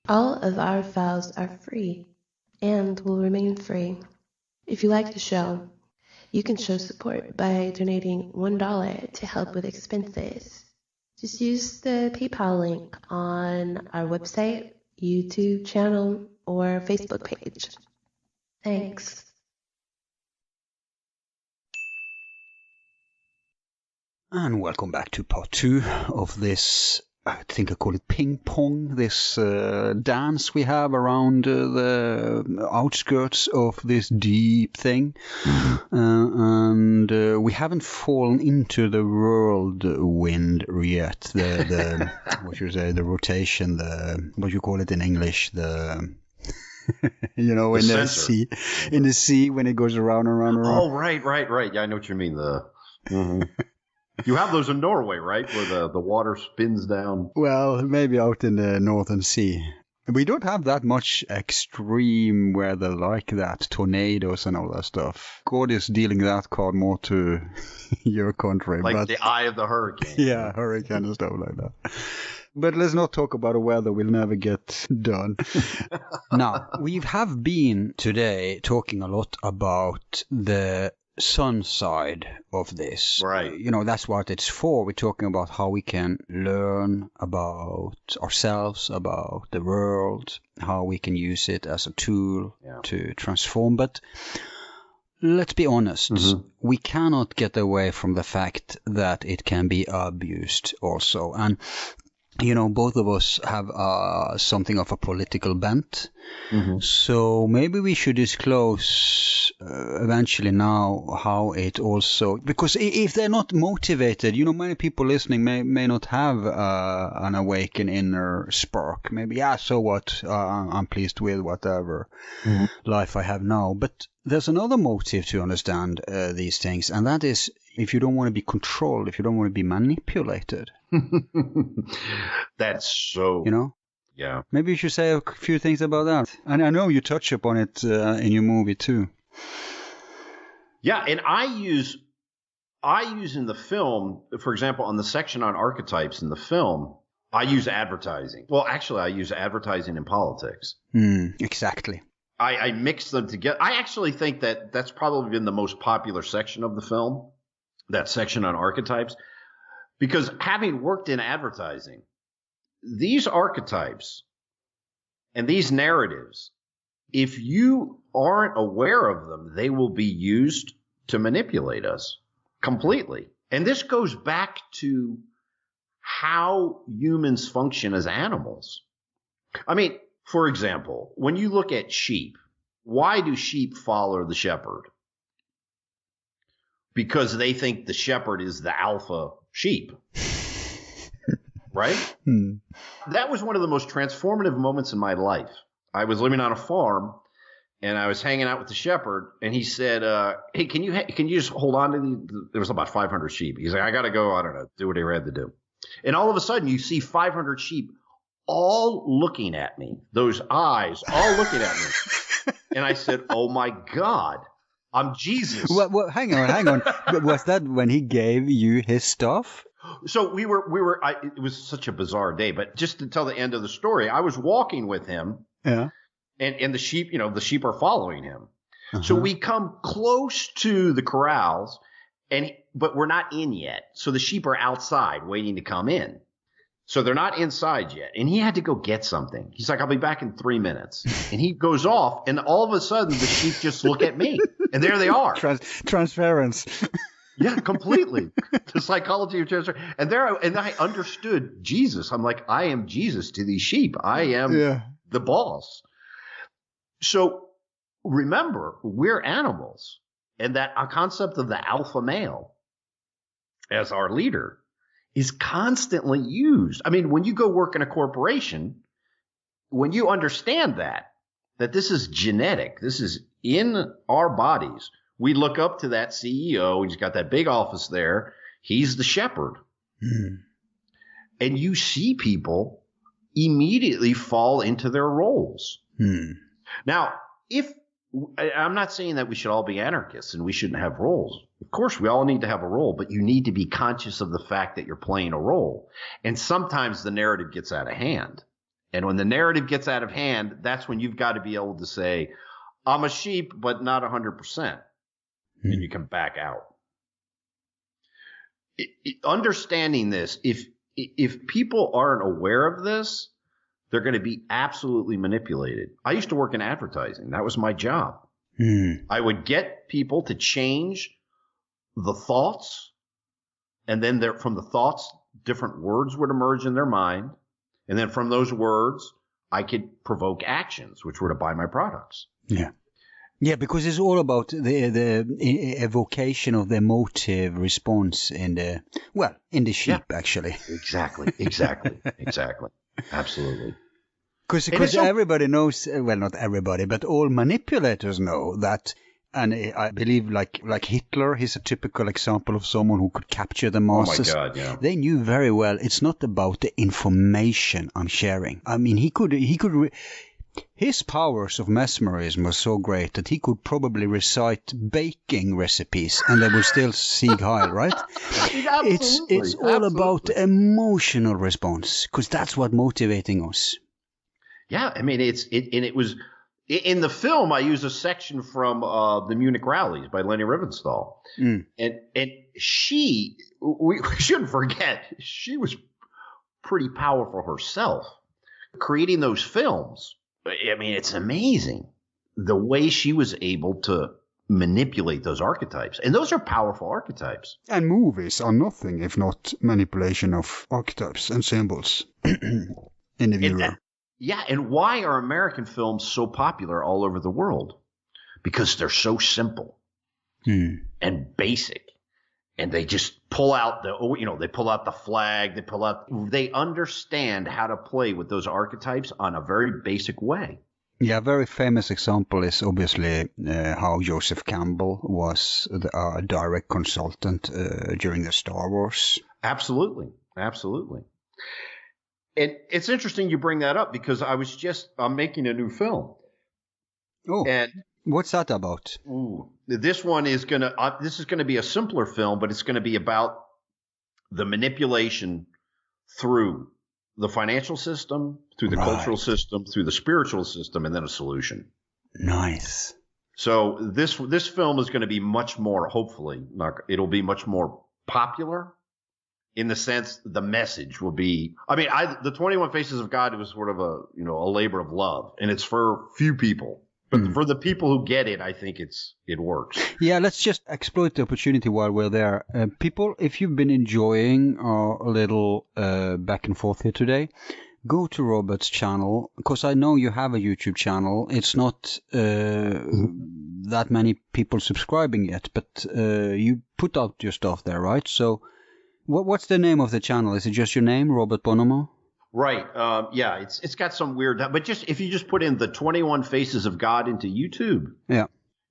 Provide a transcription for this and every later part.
All of our files are free and will remain free. If you like the show, you can show support by donating $1 to help with expenses. Just use the PayPal link on our website, YouTube channel, or Facebook page. Thanks. And welcome back to part 2 of this, I think I call it ping pong, this dance we have around the outskirts of this deep thing. And we haven't fallen into the whirlwind yet. The what you say, the rotation, what you call it in English, you know, in the sea when it goes around and around and around. Oh, right. Yeah, I know what you mean. You have those in Norway, right, where the water spins down? Well, maybe out in the Northern Sea. We don't have that much extreme weather like that, tornadoes and all that stuff. God is dealing that card more to your country. Like the eye of the hurricane. Yeah, hurricane and stuff like that. But let's not talk about the weather. We'll never get done. Now, we have been today talking a lot about the sun side of this. Right. You know, that's what it's for. We're talking about how we can learn about ourselves, about the world, how we can use it as a tool to transform. But let's be honest, we cannot get away from the fact that it can be abused also. And you know, both of us have something of a political bent. So maybe we should disclose eventually now how it also, because if they're not motivated, you know, many people listening may not have an awakened inner spark. Maybe, so what, I'm pleased with whatever life I have now. But there's another motive to understand these things, and that is if you don't want to be controlled, if you don't want to be manipulated. That's so... You know? Yeah. Maybe you should say a few things about that. And I know you touch upon it in your movie too. Yeah, and I use in the film, for example, on the section on archetypes in the film, I use advertising. Well, actually, I use advertising in politics. Exactly. I mix them together. I actually think that that's probably been the most popular section of the film, that section on archetypes, because having worked in advertising, these archetypes and these narratives, if you aren't aware of them, they will be used to manipulate us completely. And this goes back to how humans function as animals. I mean, for example, when you look at sheep, why do sheep follow the shepherd? Because they think the shepherd is the alpha sheep. Right? That was one of the most transformative moments in my life. I was living on a farm, and I was hanging out with the shepherd, and he said, hey, can you just hold on to these? There was about 500 sheep. He's like, I got to go, I don't know, do what I had to do. And all of a sudden, you see 500 sheep all looking at me, those eyes all looking at me. And I said, oh, my God, I'm Jesus. Well, hang on. Was that when he gave you his stuff? So it was such a bizarre day, but just to tell the end of the story, I was walking with him. Yeah. And the sheep, the sheep are following him. So we come close to the corrals, but we're not in yet. So the sheep are outside waiting to come in. So they're not inside yet. And he had to go get something. He's like, I'll be back in 3 minutes. And he goes off, and all of a sudden the sheep just look at me. And there they are. Transference. Yeah, completely. The psychology of transfer. And I understood Jesus. I'm like, I am Jesus to these sheep. I am the boss. So remember, we're animals. And that a concept of the alpha male as our leader is constantly used. I mean, when you go work in a corporation, when you understand that this is genetic, this is in our bodies, we look up to that CEO. He's got that big office there. He's the shepherd. And you see people immediately fall into their roles. Now, I'm not saying that we should all be anarchists and we shouldn't have roles. Of course, we all need to have a role, but you need to be conscious of the fact that you're playing a role. And sometimes the narrative gets out of hand. And when the narrative gets out of hand, that's when you've got to be able to say, I'm a sheep, but not 100%. And you can back out. Understanding this, if people aren't aware of this, they're going to be absolutely manipulated. I used to work in advertising. That was my job. I would get people to change the thoughts, and then from the thoughts, different words would emerge in their mind. And then from those words, I could provoke actions, which were to buy my products. Yeah. Yeah, because it's all about the evocation of the emotive response in the sheep, actually. Exactly. Absolutely. Because everybody knows, well, not everybody, but all manipulators know that. And I believe like Hitler, he's a typical example of someone who could capture the masses. Oh my God, yeah. They knew very well it's not about the information I'm sharing. I mean, his powers of mesmerism were so great that he could probably recite baking recipes and they would still seek high, right? It's all about emotional response, because that's what motivating us. Yeah, I mean, it was in the film. I use a section from the Munich rallies by Leni Riefenstahl, and we shouldn't forget she was pretty powerful herself, creating those films. I mean, it's amazing the way she was able to manipulate those archetypes, and those are powerful archetypes. And movies are nothing if not manipulation of archetypes and symbols in the viewer. Yeah, and why are American films so popular all over the world? Because they're so simple and basic, and they just pull out the flag, they understand how to play with those archetypes on a very basic way. Yeah, a very famous example is obviously how Joseph Campbell was a direct consultant during the Star Wars. Absolutely. And it's interesting you bring that up, because I'm making a new film. Oh, and what's that about? This is going to be a simpler film, but it's going to be about the manipulation through the financial system, through the cultural system, through the spiritual system, and then a solution. Nice. So this film is going to be much more, hopefully, it'll be much more popular. In the sense, the message will be, the 21 Faces of God was sort of a labor of love, and it's for few people, but for the people who get it, I think it works. Yeah, let's just exploit the opportunity while we're there. People, if you've been enjoying our little back and forth here today, go to Robert's channel, because I know you have a YouTube channel. It's not that many people subscribing yet, but you put out your stuff there, right? So what's the name of the channel? Is it just your name, Robert Bonomo? Right. Yeah, it's got some weird, but if you just put in the 21 Faces of God into YouTube,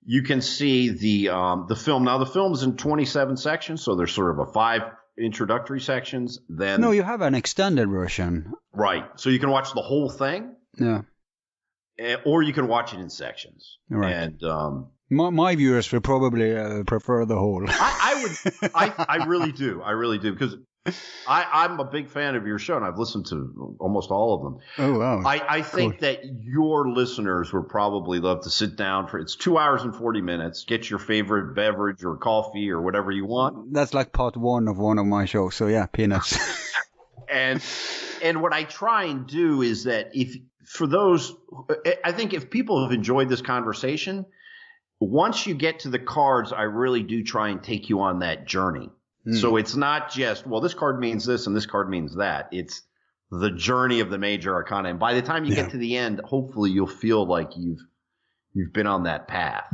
you can see the film. Now the film's in 27 sections, so there's sort of a 5 introductory sections. Then you have an extended version. Right. So you can watch the whole thing. Yeah. Or you can watch it in sections. Right. And my viewers will probably prefer the whole. I really do. I really do, because I'm a big fan of your show, and I've listened to almost all of them. Oh, wow. I think that your listeners would probably love to sit down it's 2 hours and 40 minutes, get your favorite beverage or coffee or whatever you want. That's like part one of my shows. So yeah, peanuts. And what I try and do is that I think if people have enjoyed this conversation, once you get to the cards, I really do try and take you on that journey. So it's not just, this card means this and this card means that. It's the journey of the Major Arcana. And by the time you get to the end, hopefully you'll feel like you've been on that path.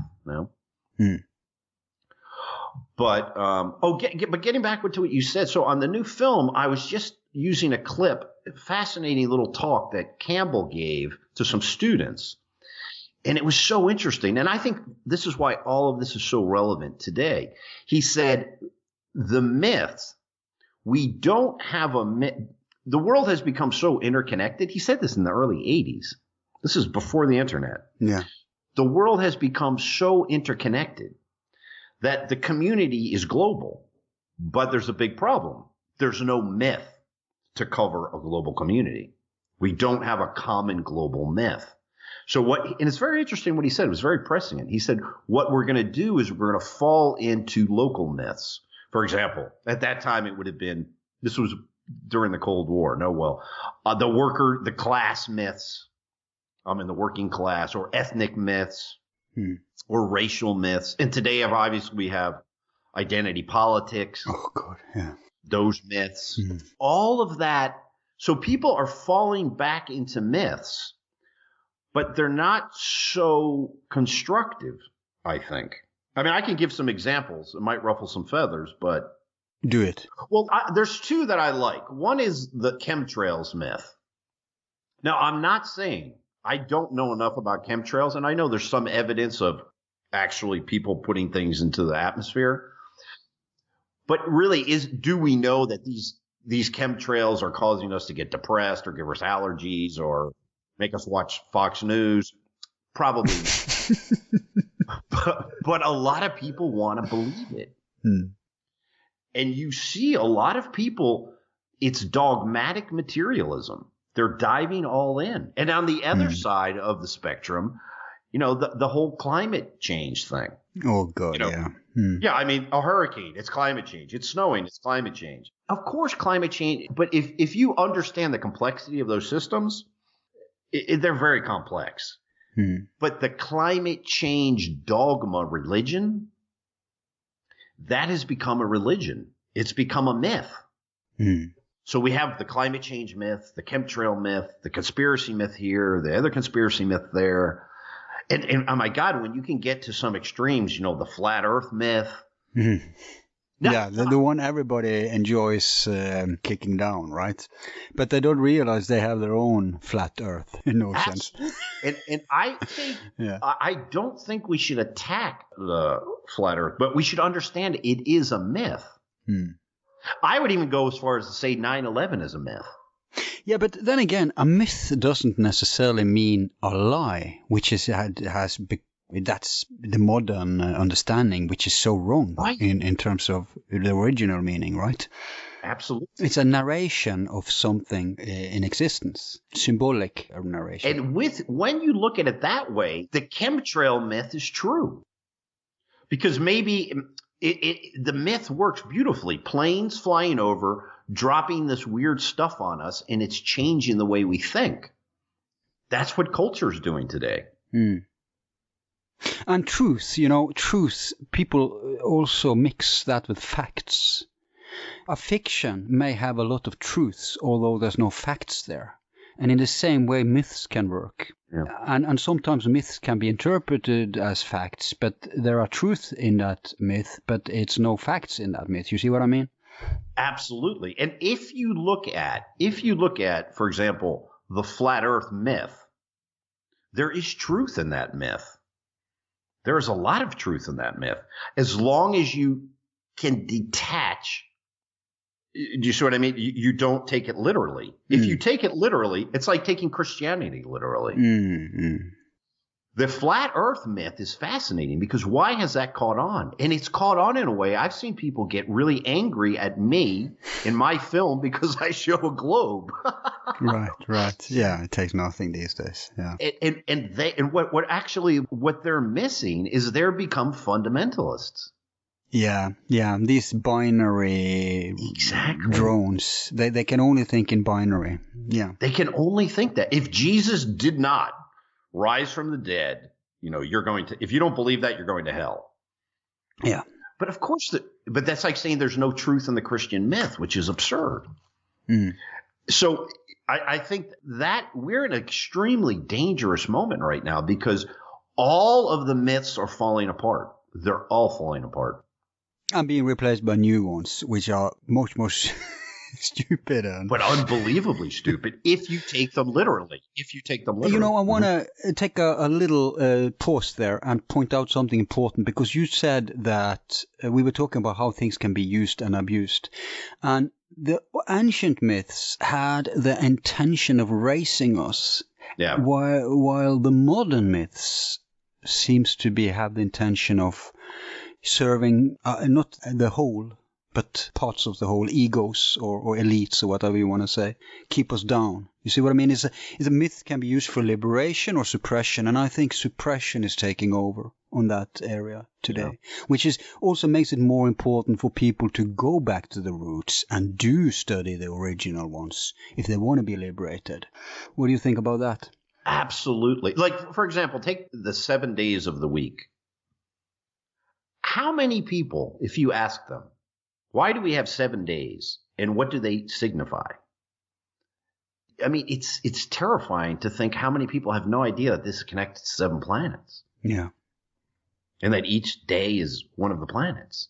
But but getting back to what you said. So on the new film, I was just using a clip, a fascinating little talk that Campbell gave to some students. And it was so interesting. And I think this is why all of this is so relevant today. He said, the myth, we don't have a myth. The world has become so interconnected. He said this in the early 80s. This is before the internet. Yeah. The world has become so interconnected that the community is global, but there's a big problem. There's no myth to cover a global community. We don't have a common global myth. So and it's very interesting what he said. It was very prescient. He said, what we're going to do is we're going to fall into local myths. For example, at that time, it would have been, this was during the Cold War. The class myths. I'm in the working class, or ethnic myths, or racial myths. And today, obviously, we have identity politics. Oh, God, yeah. Those myths. All of that. So people are falling back into myths, but they're not so constructive, I think. I mean, I can give some examples. It might ruffle some feathers, but... Do it. Well, there's two that I like. One is the chemtrails myth. Now, I'm not saying I don't know enough about chemtrails, and I know there's some evidence of actually people putting things into the atmosphere. But really, do we know that these chemtrails are causing us to get depressed or give us allergies or make us watch Fox News? Probably not. But a lot of people want to believe it. And you see a lot of people, it's dogmatic materialism. They're diving all in. And on the other side of the spectrum, the whole climate change thing. Oh, God, yeah. Yeah, I mean, a hurricane, it's climate change. It's snowing, it's climate change. Of course, climate change. But if you understand the complexity of those systems, they're very complex. But the climate change dogma religion, that has become a religion. It's become a myth. So we have the climate change myth, the chemtrail myth, the conspiracy myth here, the other conspiracy myth there. And oh my God, when you can get to some extremes, the flat earth myth. The one everybody enjoys kicking down, right? But they don't realize they have their own flat earth in no sense. And I think, I don't think we should attack the flat earth, but we should understand it is a myth. I would even go as far as to say 9/11 is a myth. Yeah, but then again, a myth doesn't necessarily mean a lie, which that's the modern understanding, which is so wrong in terms of the original meaning, right? Absolutely. It's a narration of something in existence, symbolic narration. And when you look at it that way, the chemtrail myth is true. Because maybe the myth works beautifully. Planes flying over, dropping this weird stuff on us, and it's changing the way we think. That's what culture is doing today. And truth, people also mix that with facts. A fiction may have a lot of truths, although there's no facts there. And in the same way, myths can work. Yeah. And sometimes myths can be interpreted as facts, but there are truths in that myth, but it's no facts in that myth. You see what I mean? Absolutely. And if you look at, for example, the flat earth myth, there is truth in that myth. There is a lot of truth in that myth. As long as you can detach. Do you see what I mean? You don't take it literally. If you take it literally, it's like taking Christianity literally. The flat earth myth is fascinating because why has that caught on? And it's caught on in a way. I've seen people get really angry at me in my film because I show a globe. Right. Yeah, it takes nothing these days. Yeah. And what they're missing is they're become fundamentalists. Yeah. These binary drones, they can only think in binary. Yeah. They can only think that. If Jesus did not rise from the dead, if you don't believe that, you're going to hell. Yeah. But of course, but that's like saying there's no truth in the Christian myth, which is absurd. So I think that we're in an extremely dangerous moment right now because all of the myths are falling apart. They're all falling apart. And being replaced by new ones, which are much more stupid. But unbelievably stupid if you take them literally. I want to take a little pause there and point out something important because you said that we were talking about how things can be used and abused. And the ancient myths had the intention of raising us, while the modern myths seems to have the intention of serving not the whole, but parts of the whole egos or elites or whatever you want to say keep us down. You see what I mean? Is a myth can be used for liberation or suppression, and I think suppression is taking over on that area today, which is also makes it more important for people to go back to the roots and do study the original ones if they want to be liberated. What do you think about that? Absolutely. Like, for example, take the 7 days of the week. How many people, if you ask them, why do we have 7 days and what do they signify? I mean, it's terrifying to think how many people have no idea that this is connected to 7 planets. Yeah. And that each day is one of the planets.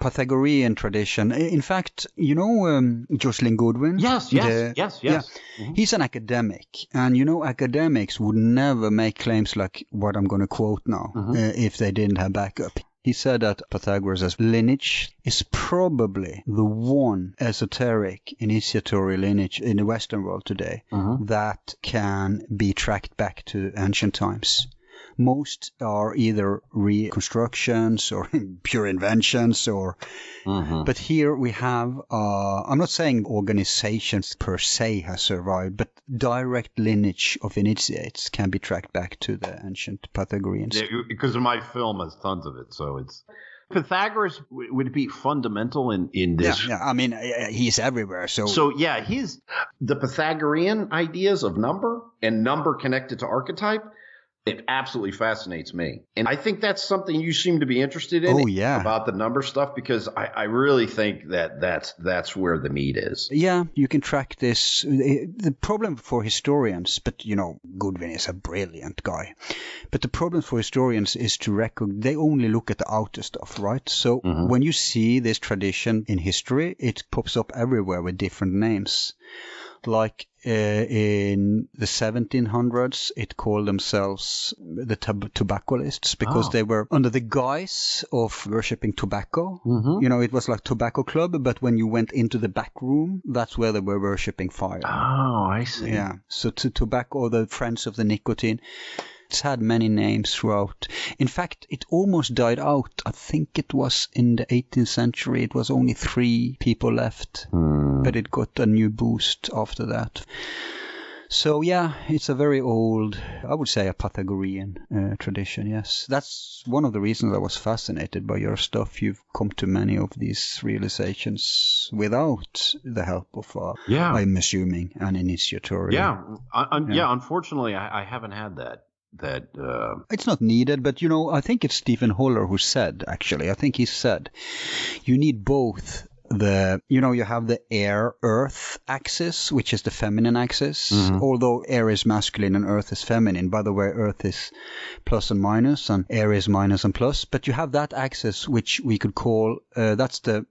Pythagorean tradition. In fact, you know Jocelyn Goodwin? Yes. Yeah. Mm-hmm. He's an academic. And, you know, academics would never make claims like what I'm going to quote now if they didn't have backup. He said that Pythagoras' lineage is probably the one esoteric initiatory lineage in the Western world today that can be tracked back to ancient times. Most are either reconstructions or pure inventions or but here we have I'm not saying organizations per se has survived, but direct lineage of initiates can be tracked back to the ancient Pythagoreans. Yeah, because my film has tons of it, so it's Pythagoras would it be fundamental in this? Yeah. I mean, he's everywhere. So the Pythagorean ideas of number and number connected to archetype. It absolutely fascinates me. And I think that's something you seem to be interested in. Oh, yeah. About the number stuff, because I really think that's where the meat is. Yeah, you can track this. The problem for historians, but, you know, Goodwin is a brilliant guy. But the problem for historians is to they only look at the outer stuff, right? So when you see this tradition in history, it pops up everywhere with different names. Like in the 1700s, it called themselves the tobaccolists because they were under the guise of worshipping tobacco. You know, it was like tobacco club, but when you went into the back room, that's where they were worshipping fire. Oh, I see. Yeah, so to tobacco, the friends of the nicotine. It's had many names throughout. In fact, it almost died out. I think it was in the 18th century. It was only 3 people left, but it got a new boost after that. So yeah, it's a very old, I would say a Pythagorean tradition, yes. That's one of the reasons I was fascinated by your stuff. You've come to many of these realizations without the help of, I'm assuming, an initiatory. Yeah, unfortunately, I haven't had that. It's not needed, but you know, I think it's Stephen Holler who said, actually, I think he said, you need both you have the air-earth axis, which is the feminine axis, although air is masculine and earth is feminine. By the way, earth is plus and minus and air is minus and plus, but you have that axis, which we could call, that's the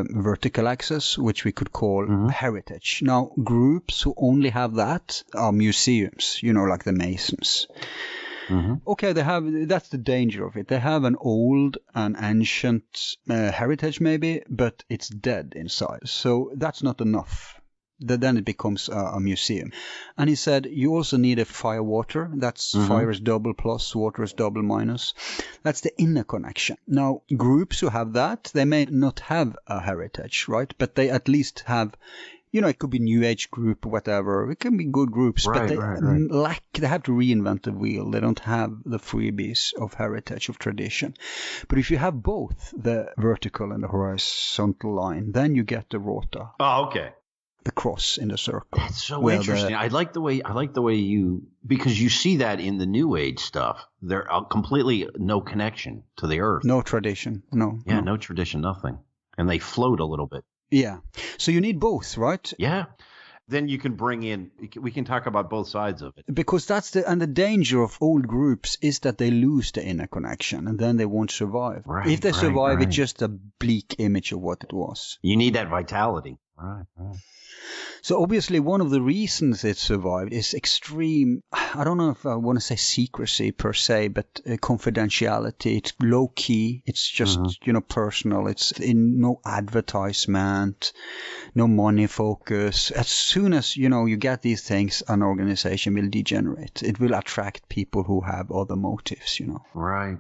vertical axis, which we could call heritage. Now, groups who only have that are museums, you know, like the Masons. Okay, that's the danger of it. They have an old and ancient heritage maybe, but it's dead inside. So that's not enough. Then it becomes a museum. And he said, you also need a fire water. That's fire is double plus, water is double minus. That's the inner connection. Now, groups who have that, they may not have a heritage, right? But they at least have, you know, it could be New Age group or whatever. It can be good groups, but they have to reinvent the wheel. They don't have the freebies of heritage, of tradition. But if you have both the vertical and the horizontal line, then you get the rota. Oh, okay. The cross in the circle. That's so interesting. I like the way you, because you see that in the New Age stuff. There are completely no connection to the earth. No tradition. No. Yeah, no tradition, nothing. And they float a little bit. Yeah. So you need both, right? Yeah. Then you can bring in, we can talk about both sides of it. Because the danger of old groups is that they lose the inner connection and then they won't survive. Right, if they survive, it's just a bleak image of what it was. You need that vitality. Right. So obviously one of the reasons it survived is extreme, I don't know if I want to say secrecy per se, but confidentiality. It's low key. It's just, personal. It's in no advertisement, no money focus. As soon as, you get these things, an organization will degenerate. It will attract people who have other motives, Right.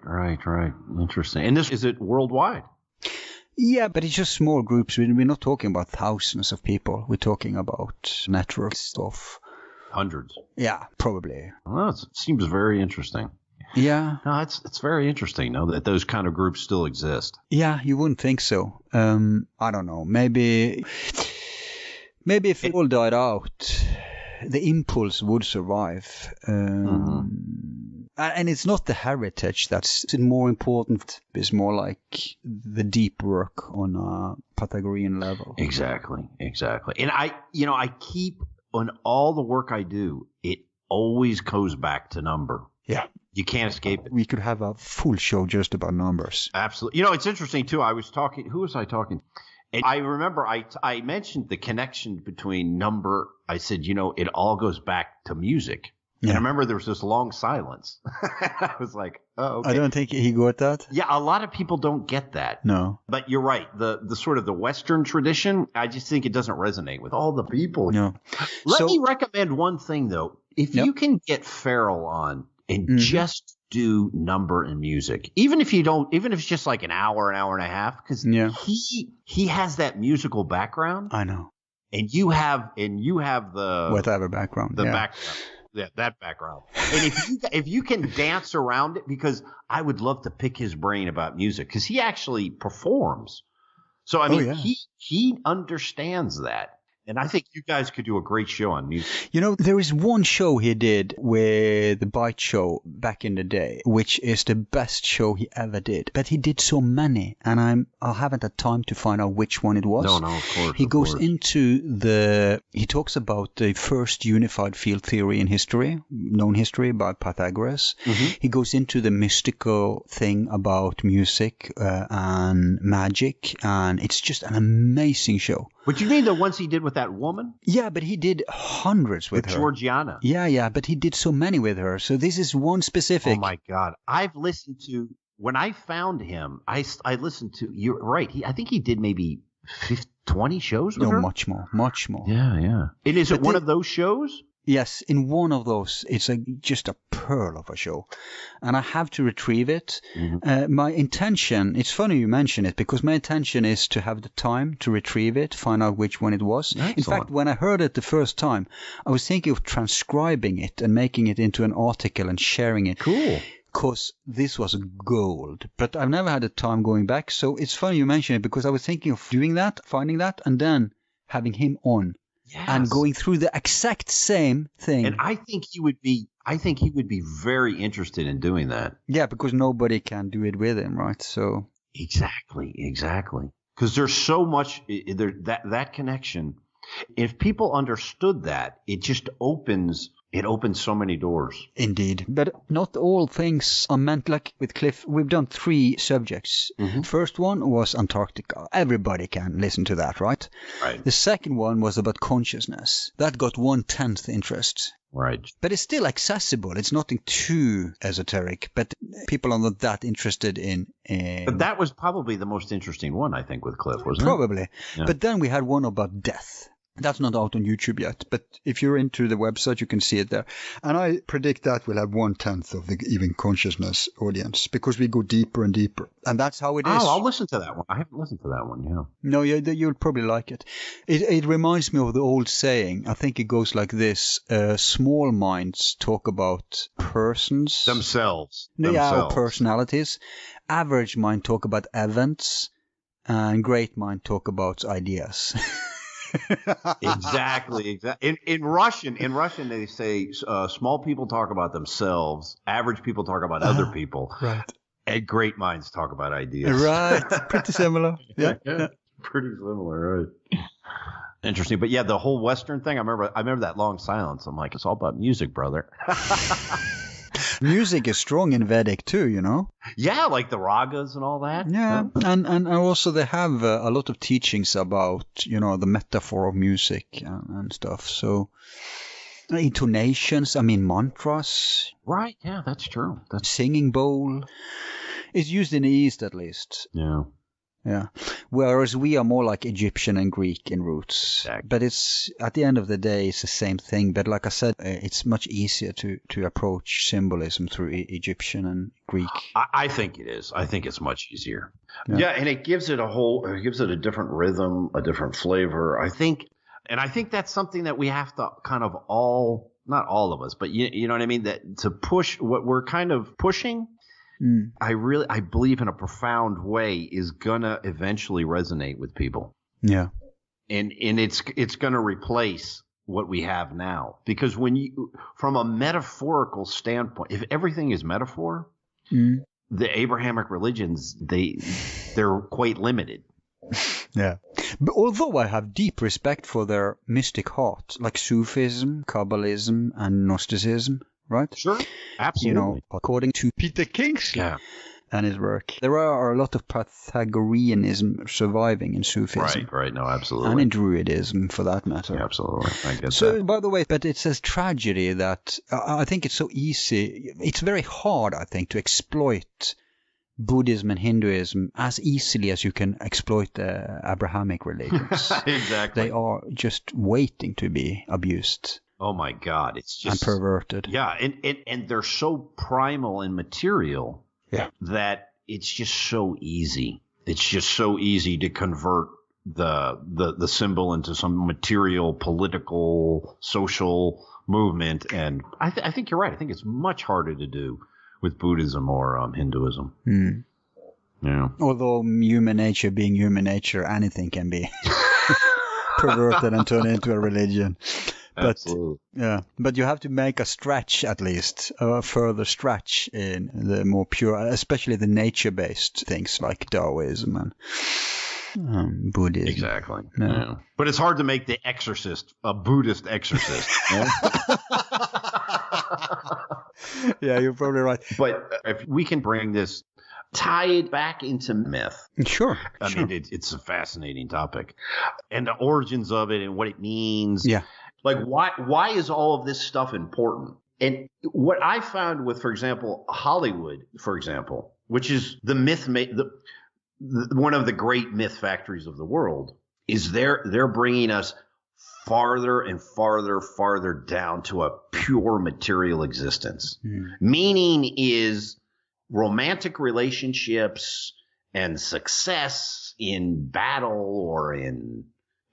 Interesting. And is it worldwide? Yeah, but it's just small groups. We're not talking about thousands of people. We're talking about networks of hundreds. Yeah, probably. Well, it seems very interesting. Yeah. No, it's very interesting, though, that those kind of groups still exist. Yeah, you wouldn't think so. I don't know. Maybe if it all died out, the impulse would survive. And it's not the heritage that's more important. It's more like the deep work on a Pythagorean level. Exactly. And I keep, on all the work I do, it always goes back to number. Yeah. You can't escape it. We could have a full show just about numbers. Absolutely. It's interesting, too. Who was I talking? And I remember I mentioned the connection between number. I said, it all goes back to music. Yeah. And I remember there was this long silence. I was like, oh, okay. I don't think he got that. Yeah, a lot of people don't get that. No. But you're right. The sort of the Western tradition, I just think it doesn't resonate with all the people. No. Let me recommend one thing, though. If you can get Farrell on and just do number and music, even if it's just like an hour and a half, because he has that musical background. I know. And you have the whatever background. Background. Yeah, that background. And if you can dance around it, because I would love to pick his brain about music, because he actually performs. So I mean, he understands that. And I think you guys could do a great show on music. There is one show he did with the Bite Show back in the day, which is the best show he ever did. But he did so many, and I haven't had time to find out which one it was. No, of course. He goes into he talks about the first unified field theory in history, known history by Pythagoras. Mm-hmm. He goes into the mystical thing about music and magic, and it's just an amazing show. But you mean the ones he did with that woman? Yeah, but he did hundreds with her. Georgiana. Yeah, but he did so many with her. So this is one specific. Oh, my God. I've listened to, when I found him, I listened to, you're right, I think he did maybe 20 shows with her? Much more. Yeah. And is it one of those shows? Yes, in one of those, it's just a pearl of a show. And I have to retrieve it. Mm-hmm. My intention, it's funny you mention it, because my intention is to have the time to retrieve it, find out which one it was. Excellent. In fact, when I heard it the first time, I was thinking of transcribing it and making it into an article and sharing it. Cool. Because this was gold. But I've never had the time going back. So it's funny you mention it, because I was thinking of doing that, finding that, and then having him on. Yes. And going through the exact same thing. And I think he would be very interested in doing that. Yeah, because nobody can do it with him, right? So Exactly. Because there's so much that connection. If people understood that, it just opens so many doors. Indeed. But not all things are meant, like with Cliff. We've done 3 subjects. Mm-hmm. First one was Antarctica. Everybody can listen to that, right? Right. The second one was about consciousness. That got 1/10 interest. Right. But it's still accessible. It's nothing too esoteric, but people are not that interested in... But that was probably the most interesting one, I think, with Cliff, wasn't it? Probably. Yeah. But then we had one about death. That's not out on YouTube yet, but if you're into the website, you can see it there. And I predict that will have 1/10 of the even consciousness audience, because we go deeper and deeper. And that's how it is. Oh, I'll listen to that one. I haven't listened to that one, yeah. No, you'll probably like it. It reminds me of the old saying. I think it goes like this. Small minds talk about persons. Themselves. Yeah, or personalities. Average mind talk about events. And great mind talk about ideas. Exactly. In Russian, they say small people talk about themselves, average people talk about other people, right? And great minds talk about ideas. Right. Pretty similar. Yeah. Pretty similar, right? Interesting, but yeah, the whole Western thing. I remember that long silence. I'm like, it's all about music, brother. Music is strong in Vedic too, Yeah, like the ragas and all that. Yeah, and also they have a lot of teachings about, the metaphor of music and stuff. So intonations, mantras. Right, yeah, that's true. Singing bowl is used in the East, at least. Yeah. Yeah. Whereas we are more like Egyptian and Greek in roots. Exactly. But it's, at the end of the day, it's the same thing. But like I said, it's much easier to approach symbolism through Egyptian and Greek. I think it is. I think it's much easier. Yeah, and it gives it a different rhythm, a different flavor. I think that's something that we have to kind of not all of us, but you know what I mean? That to push what we're kind of pushing. I believe in a profound way is gonna eventually resonate with people. Yeah. And it's gonna replace what we have now. Because from a metaphorical standpoint, if everything is metaphor, the Abrahamic religions, they're quite limited. Yeah. But although I have deep respect for their mystic heart, like Sufism, Kabbalism, and Gnosticism, right? Sure. Absolutely. According to Peter Kingsley and his work, there are a lot of Pythagoreanism surviving in Sufism. Right. No, absolutely. And in Druidism, for that matter. Yeah, absolutely. I get that. So, by the way, but it says tragedy that I think it's so easy. It's very hard, I think, to exploit Buddhism and Hinduism as easily as you can exploit the Abrahamic religions. Exactly. They are just waiting to be abused. Oh my God, it's just and perverted. Yeah, and they're so primal and material that it's just so easy. It's just so easy to convert the symbol into some material, political, social movement. And I think you're right. I think it's much harder to do with Buddhism or Hinduism. Yeah. Although human nature being human nature, anything can be perverted and turned into a religion. But, absolutely. Yeah, but you have to make a stretch, at least, a further stretch in the more pure, especially the nature-based things like Taoism and Buddhism. Exactly. Yeah. But it's hard to make the exorcist a Buddhist exorcist. Yeah, you're probably right. But if we can bring this, tie it back into myth. Sure. I mean, it's a fascinating topic. And the origins of it and what it means. Yeah. Like, why is all of this stuff important? And what I found with, for example, Hollywood, for example, which is the myth, one of the great myth factories of the world, is they're bringing us farther and farther down to a pure material existence. Meaning is romantic relationships and success in battle or in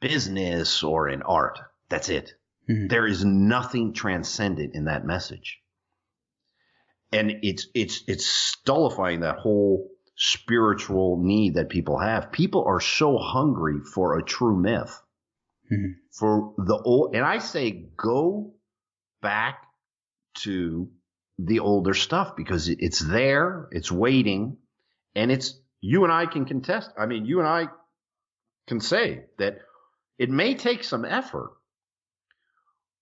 business or in art. That's it. There is nothing transcendent in that message. And it's stultifying that whole spiritual need that people have. People are so hungry for a true myth. For the old, and I say go back to the older stuff because it's there, it's waiting, and it's, you and I can contest. I mean, you and I can say that it may take some effort,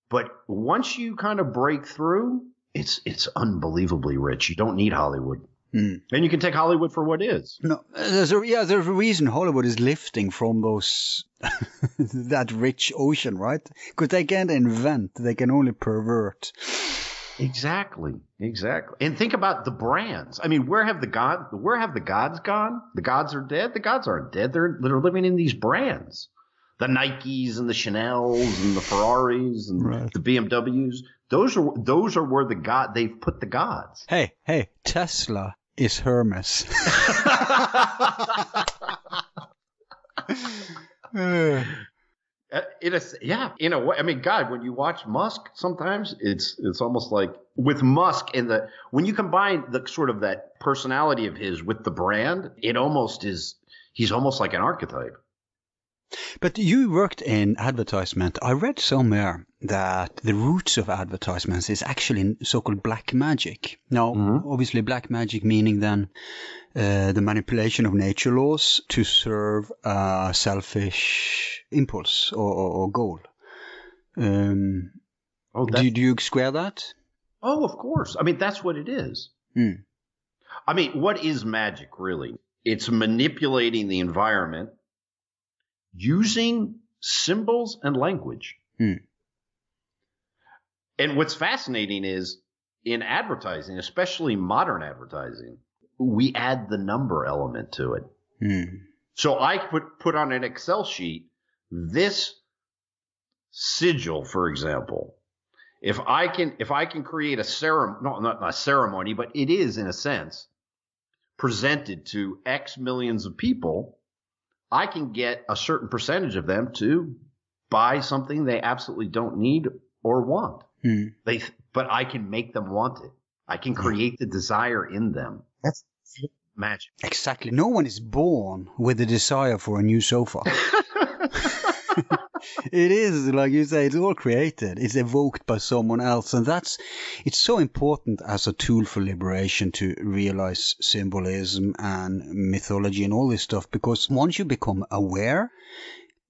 but once you kind of break through, it's unbelievably rich. You don't need Hollywood. And you can take Hollywood for what it is. No, there's a reason Hollywood is lifting from those that rich ocean, right? Because they can't invent; they can only pervert. Exactly. And think about the brands. I mean, where have the gods gone? The gods are dead. The gods aren't dead. They're living in these brands. The Nikes and the Chanels and the Ferraris and the BMWs. Those are where they've put the gods. Hey, Tesla is Hermes. It is, yeah, in a way. I mean, God, when you watch Musk, sometimes it's almost like with Musk when you combine the sort of that personality of his with the brand, he's almost like an archetype. But you worked in advertisement. I read somewhere that the roots of advertisements is actually so-called black magic. Now, obviously black magic meaning then the manipulation of nature laws to serve a selfish impulse or goal. Do you square that? Oh, of course. I mean, that's what it is. I mean, what is magic really? It's manipulating the environment using symbols and language. And what's fascinating is in advertising, especially modern advertising, we add the number element to it. So I put on an Excel sheet this sigil, for example. If I can create a ceremony, not a ceremony, but it is in a sense presented to X millions of people, I can get a certain percentage of them to buy something they absolutely don't need or want. But I can make them want it. I can create the desire in them. That's magic. Exactly. No one is born with a desire for a new sofa. It is, like you say, it's all created. It's evoked by someone else. And it's so important as a tool for liberation to realize symbolism and mythology and all this stuff. Because once you become aware,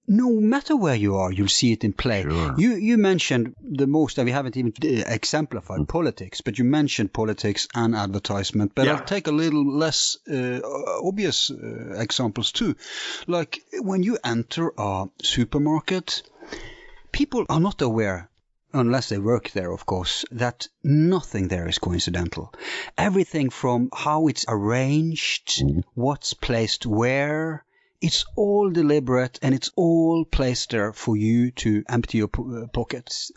no matter where you are, you'll see it in play. Sure. You mentioned the most, and we haven't even exemplified politics, but you mentioned politics and advertisement. But I'll take a little less obvious examples too. Like when you enter a supermarket, people are not aware, unless they work there, of course, that nothing there is coincidental. Everything from how it's arranged, what's placed where, it's all deliberate and it's all placed there for you to empty your pockets.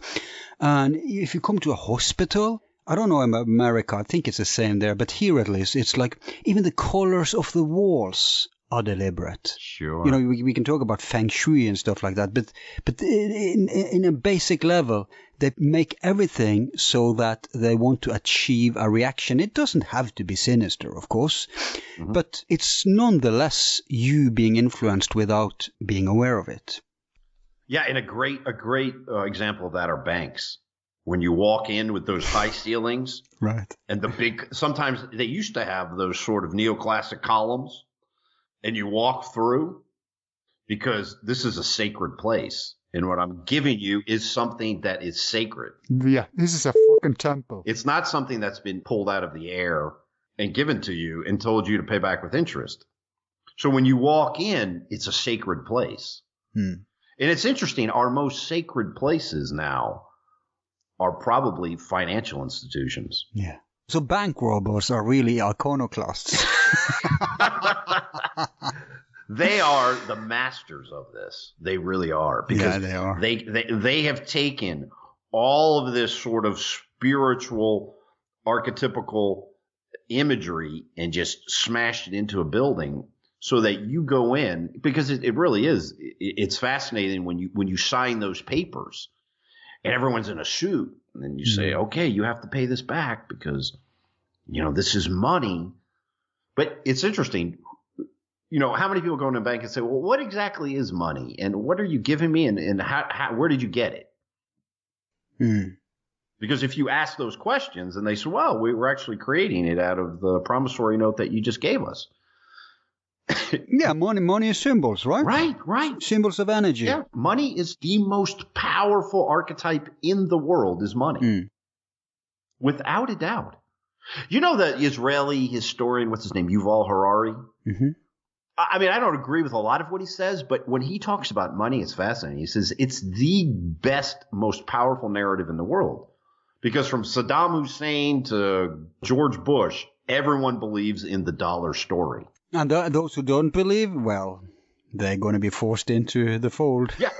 And if you come to a hospital, I don't know in America, I think it's the same there, but here at least, it's like even the colors of the walls are deliberate. Sure. You know, we can talk about feng shui and stuff like that, but in a basic level, they make everything so that they want to achieve a reaction. It doesn't have to be sinister, of course, but it's nonetheless you being influenced without being aware of it. Yeah, and a great example of that are banks. When you walk in with those high ceilings, right, and sometimes they used to have those sort of neoclassic columns, and you walk through because this is a sacred place. And what I'm giving you is something that is sacred. Yeah, this is a fucking temple. It's not something that's been pulled out of the air and given to you and told you to pay back with interest. So when you walk in, it's a sacred place. And it's interesting, our most sacred places now are probably financial institutions. Yeah. So bank robbers are really iconoclasts. They are the masters of this. They really are. Because they are. They have taken all of this sort of spiritual, archetypical imagery and just smashed it into a building so that you go in, because it really is. It's fascinating when you sign those papers and everyone's in a suit. And then you say, okay, you have to pay this back because, this is money. But it's interesting. How many people go into a bank and say, well, what exactly is money? And what are you giving me? And where did you get it? Because if you ask those questions and they say, well, we were actually creating it out of the promissory note that you just gave us. Yeah, money is symbols, right? Right. Symbols of energy. Yeah, money is the most powerful archetype in the world is money. Without a doubt. You know the Israeli historian, what's his name, Yuval Harari? I mean, I don't agree with a lot of what he says, but when he talks about money, it's fascinating. He says it's the best, most powerful narrative in the world. Because from Saddam Hussein to George Bush, everyone believes in the dollar story. And those who don't believe, well, they're going to be forced into the fold. Yeah.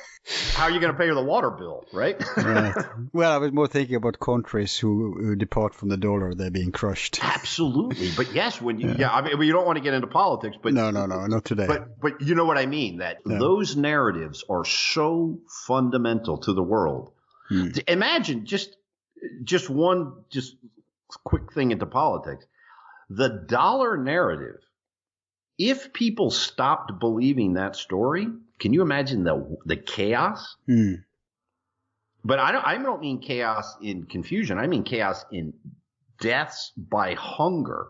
How are you going to pay the water bill, right? Right. Well, I was more thinking about countries who depart from the dollar; they're being crushed. Absolutely, but yes, when you, I mean, you don't want to get into politics, but no, not today. But you know what I mean? That those narratives are so fundamental to the world. Imagine just quick thing into politics: the dollar narrative. If people stopped believing that story, can you imagine the chaos? But I don't mean chaos in confusion. I mean chaos in deaths by hunger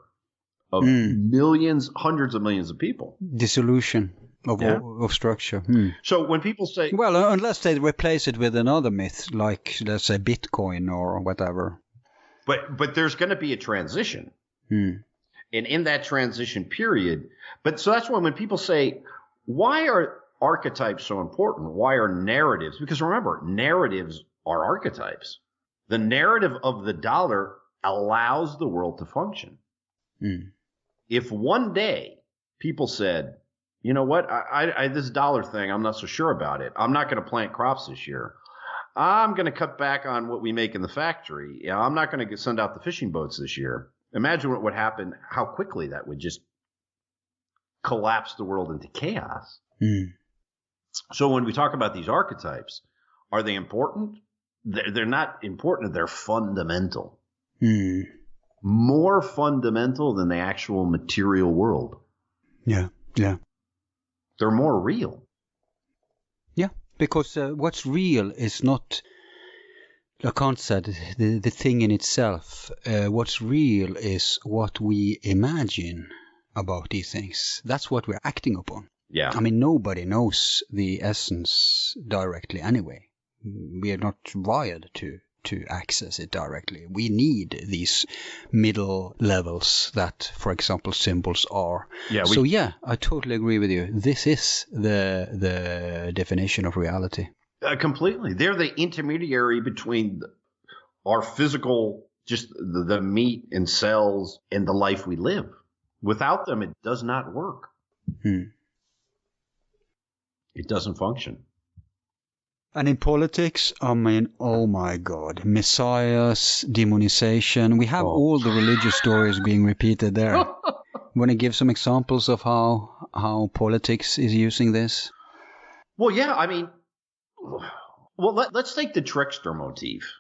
of millions, hundreds of millions of people. Dissolution of structure. So when people say... Well, unless they replace it with another myth, like, let's say, Bitcoin or whatever. But there's going to be a transition. And in that transition period, so that's when people say, why are archetypes so important? Why are narratives? Because remember, narratives are archetypes. The narrative of the dollar allows the world to function. If one day people said, you know what? I this dollar thing, I'm not so sure about it. I'm not going to plant crops this year. I'm going to cut back on what we make in the factory. Yeah, I'm not going to send out the fishing boats this year. Imagine what would happen, how quickly that would just collapse the world into chaos. So when we talk about these archetypes, are they important? They're not important. They're fundamental. More fundamental than the actual material world. Yeah. They're more real. Yeah, because what's real is not, Lacan said, the thing in itself. What's real is what we imagine about these things. That's what we're acting upon. Yeah. I mean, nobody knows the essence directly anyway. We are not wired to access it directly. We need these middle levels that, for example, symbols are. So yeah, I totally agree with you. This is the definition of reality. Completely. They're the intermediary between our physical, just the meat and cells, and the life we live. Without them, it does not work. It doesn't function. And in politics, I mean, oh my God, messiahs, demonization. We have all the religious stories being repeated there. Want to give some examples of how politics is using this? Well, yeah, I mean, let's take the trickster motif.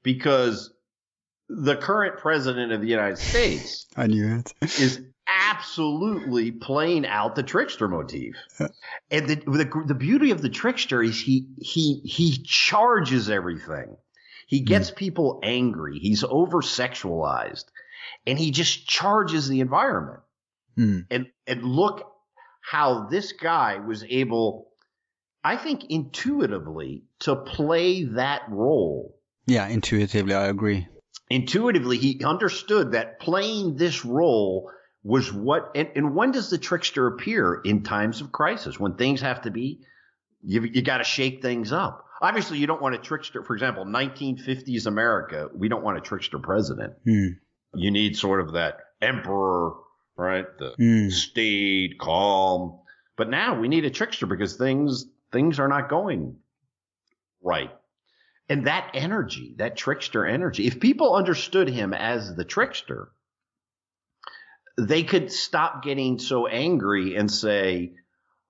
Because the current president of the United States I knew it. is absolutely playing out the trickster motif. And the beauty of the trickster is he charges everything. He gets people angry. He's over-sexualized. And he just charges the environment. And look how this guy was able, I think intuitively, to play that role. Yeah, intuitively, I agree. Intuitively, he understood that playing this role was what, and when does the trickster appear? In times of crisis, when things have to be, you got to shake things up. Obviously, you don't want a trickster. For example, 1950s America, we don't want a trickster president. You need sort of that emperor, right? The staid, calm. But now we need a trickster because things are not going right. And that energy, that trickster energy, if people understood him as the trickster, they could stop getting so angry and say,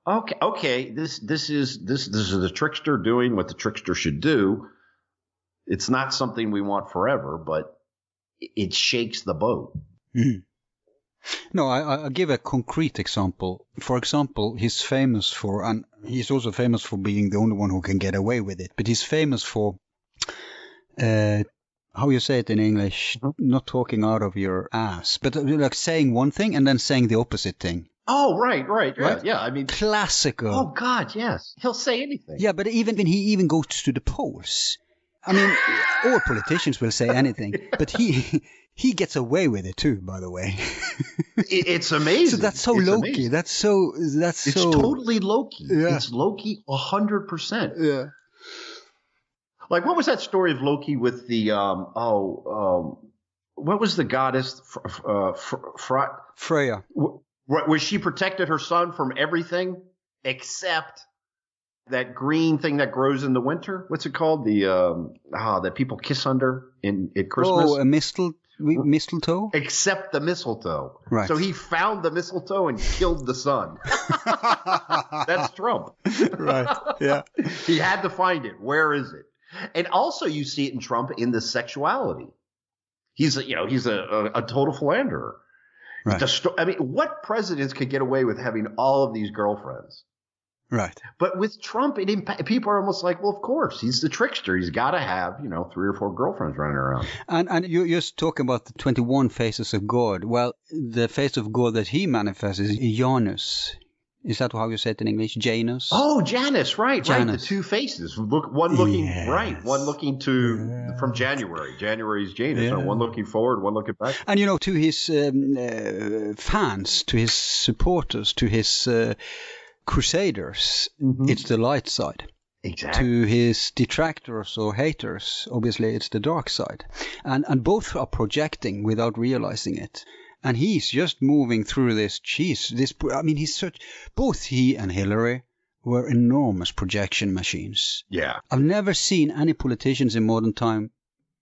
okay, this is the trickster doing what the trickster should do. It's not something we want forever, but it shakes the boat. No, I'll give a concrete example. For example, he's famous for, and he's also famous for being the only one who can get away with it, but he's famous for, how you say it in English, not talking out of your ass, but like saying one thing and then saying the opposite thing. Oh, right. Yeah, I mean, classical. Oh God, yes. He'll say anything. Yeah, but even when he even goes to the polls, I mean, all politicians will say anything, but he gets away with it too, by the way. It's amazing. So that's so low-key. It's totally low-key. Yeah. It's low-key 100%. Yeah. Like, what was that story of Loki with the, what was the goddess? Freya. Where she protected her son from everything except that green thing that grows in the winter. What's it called? That people kiss under at Christmas. Oh, a mistletoe? Except the mistletoe. Right. So he found the mistletoe and killed the son. That's Trump. Right. Yeah. He had to find it. Where is it? And also you see it in Trump in the sexuality. He's a total philanderer. Right. I mean, what presidents could get away with having all of these girlfriends? Right. But with Trump, people are almost like, well, of course, he's the trickster. He's got to have, 3 or 4 girlfriends running around. And you're just talking about the 21 faces of God. Well, the face of God that he manifests is Janus. Is that how you say it in English? Janus? Oh, Janus, right. The 2 faces. One looking right, one looking from January. January is Janus. Yeah. So one looking forward, one looking back. And to his fans, to his supporters, to his crusaders, it's the light side. Exactly. To his detractors or haters, obviously it's the dark side. And both are projecting without realizing it. And he's just moving through this. Both he and Hillary were enormous projection machines. Yeah. I've never seen any politicians in modern time,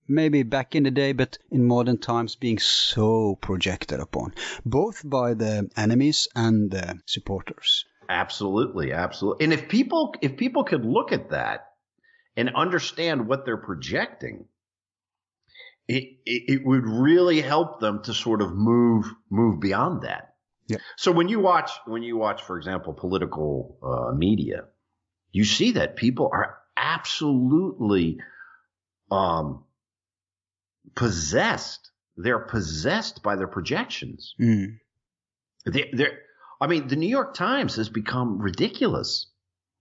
maybe back in the day, but in modern times being so projected upon, both by the enemies and the supporters. Absolutely, absolutely. And if people could look at that and understand what they're projecting, it would really help them to sort of move beyond that. Yeah. So when you watch, for example, political media, you see that people are absolutely possessed. They're possessed by their projections. Mm. The New York Times has become ridiculous.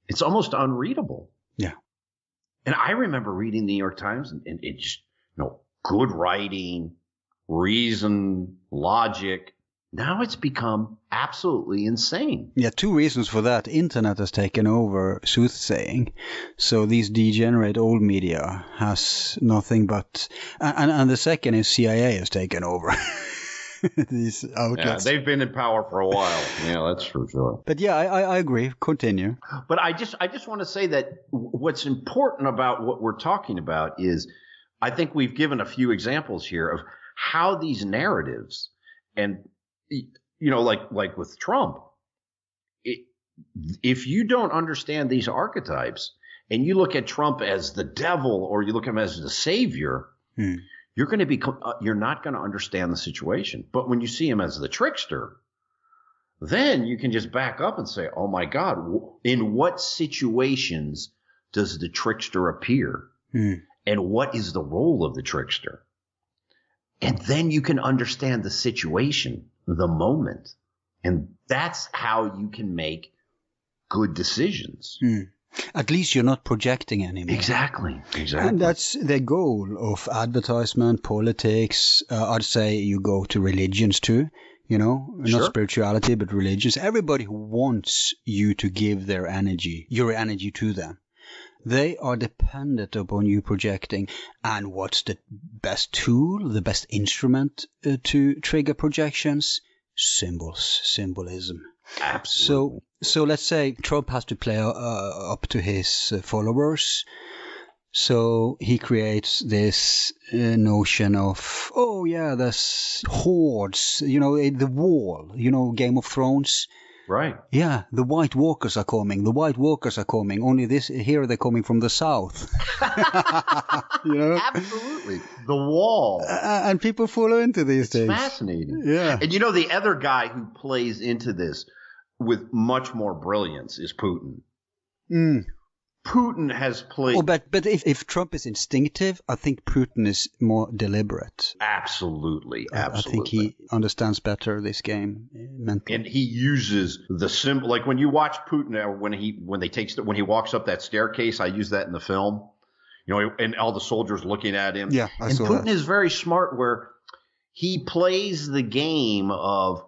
It's almost unreadable. Yeah. And I remember reading the New York Times and it just, good writing, reason, logic. Now it's become absolutely insane. Yeah, two reasons for that. Internet has taken over soothsaying. So these degenerate old media has nothing but... And the second is CIA has taken over. These outlets. Yeah, they've been in power for a while. Yeah, that's for sure. But yeah, I agree. Continue. But I just want to say that what's important about what we're talking about is I think we've given a few examples here of how these narratives and, like with Trump, if you don't understand these archetypes and you look at Trump as the devil or you look at him as the savior, you're not going to understand the situation. But when you see him as the trickster, then you can just back up and say, oh my God, in what situations does the trickster appear? And what is the role of the trickster? And then you can understand the situation, the moment. And that's how you can make good decisions. At least you're not projecting anymore. Exactly. And that's the goal of advertisement, politics. I'd say you go to religions too. Not spirituality, but religions. Everybody who wants you to give your energy to them. They are dependent upon you projecting. And what's the best tool, the best instrument to trigger projections? Symbolism. Absolutely. So let's say Trump has to play up to his followers. So he creates this notion of, there's hordes, the wall, Game of Thrones. Right. Yeah, the White Walkers are coming. Only here they're coming from the south. Absolutely. The wall. And people fall into these things. It's fascinating. Yeah. And the other guy who plays into this with much more brilliance is Putin. Putin has played... but if Trump is instinctive, I think Putin is more deliberate. Absolutely. I think he understands better this game mentally. And he uses the symbol. Like when you watch Putin, when he walks up that staircase, I use that in the film. And all the soldiers looking at him. Yeah, I saw Putin that. is very smart, where he plays the game of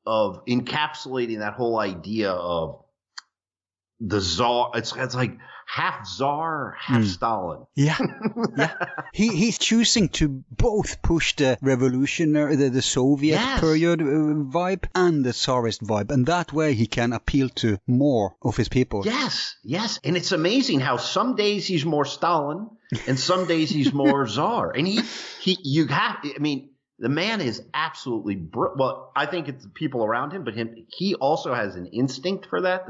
encapsulating that whole idea of the Tsar. It's like half Tsar, half Stalin. Yeah. He's choosing to both push the revolutionary, the Soviet period vibe and the Tsarist vibe, and that way he can appeal to more of his people. Yes, and it's amazing how some days he's more Stalin and some days he's more Tsar, and the man is absolutely well. I think it's the people around him, but he also has an instinct for that.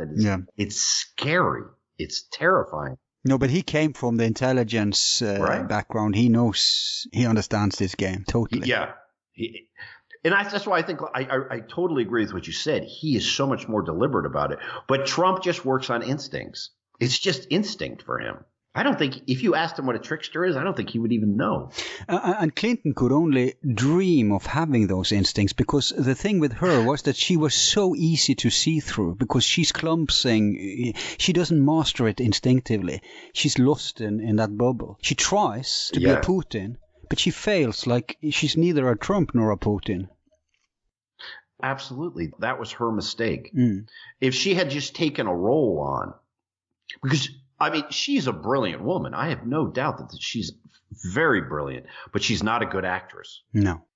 It's scary. It's terrifying. No, but he came from the intelligence background. He understands this game totally. Yeah. That's why I think I totally agree with what you said. He is so much more deliberate about it. But Trump just works on instincts. It's just instinct for him. I don't think if you asked him what a trickster is, I don't think he would even know. And Clinton could only dream of having those instincts, because the thing with her was that she was so easy to see through, because she's clumsing. She doesn't master it instinctively. She's lost in that bubble. She tries to be a Putin, but she fails. Like she's neither a Trump nor a Putin. Absolutely. That was her mistake. If she had just taken a role on, because she's a brilliant woman. I have no doubt that she's very brilliant, but she's not a good actress. No.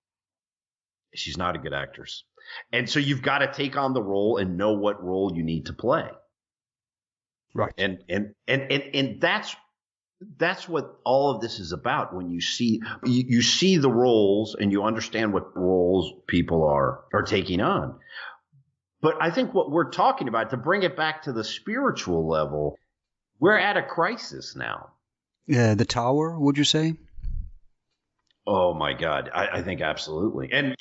She's not a good actress. And so you've got to take on the role and know what role you need to play. Right. And that's what all of this is about. When you see the roles and you understand what roles people are taking on. But I think what we're talking about, to bring it back to the spiritual level, we're at a crisis now. Yeah, the Tower, would you say? Oh my God, I think absolutely. And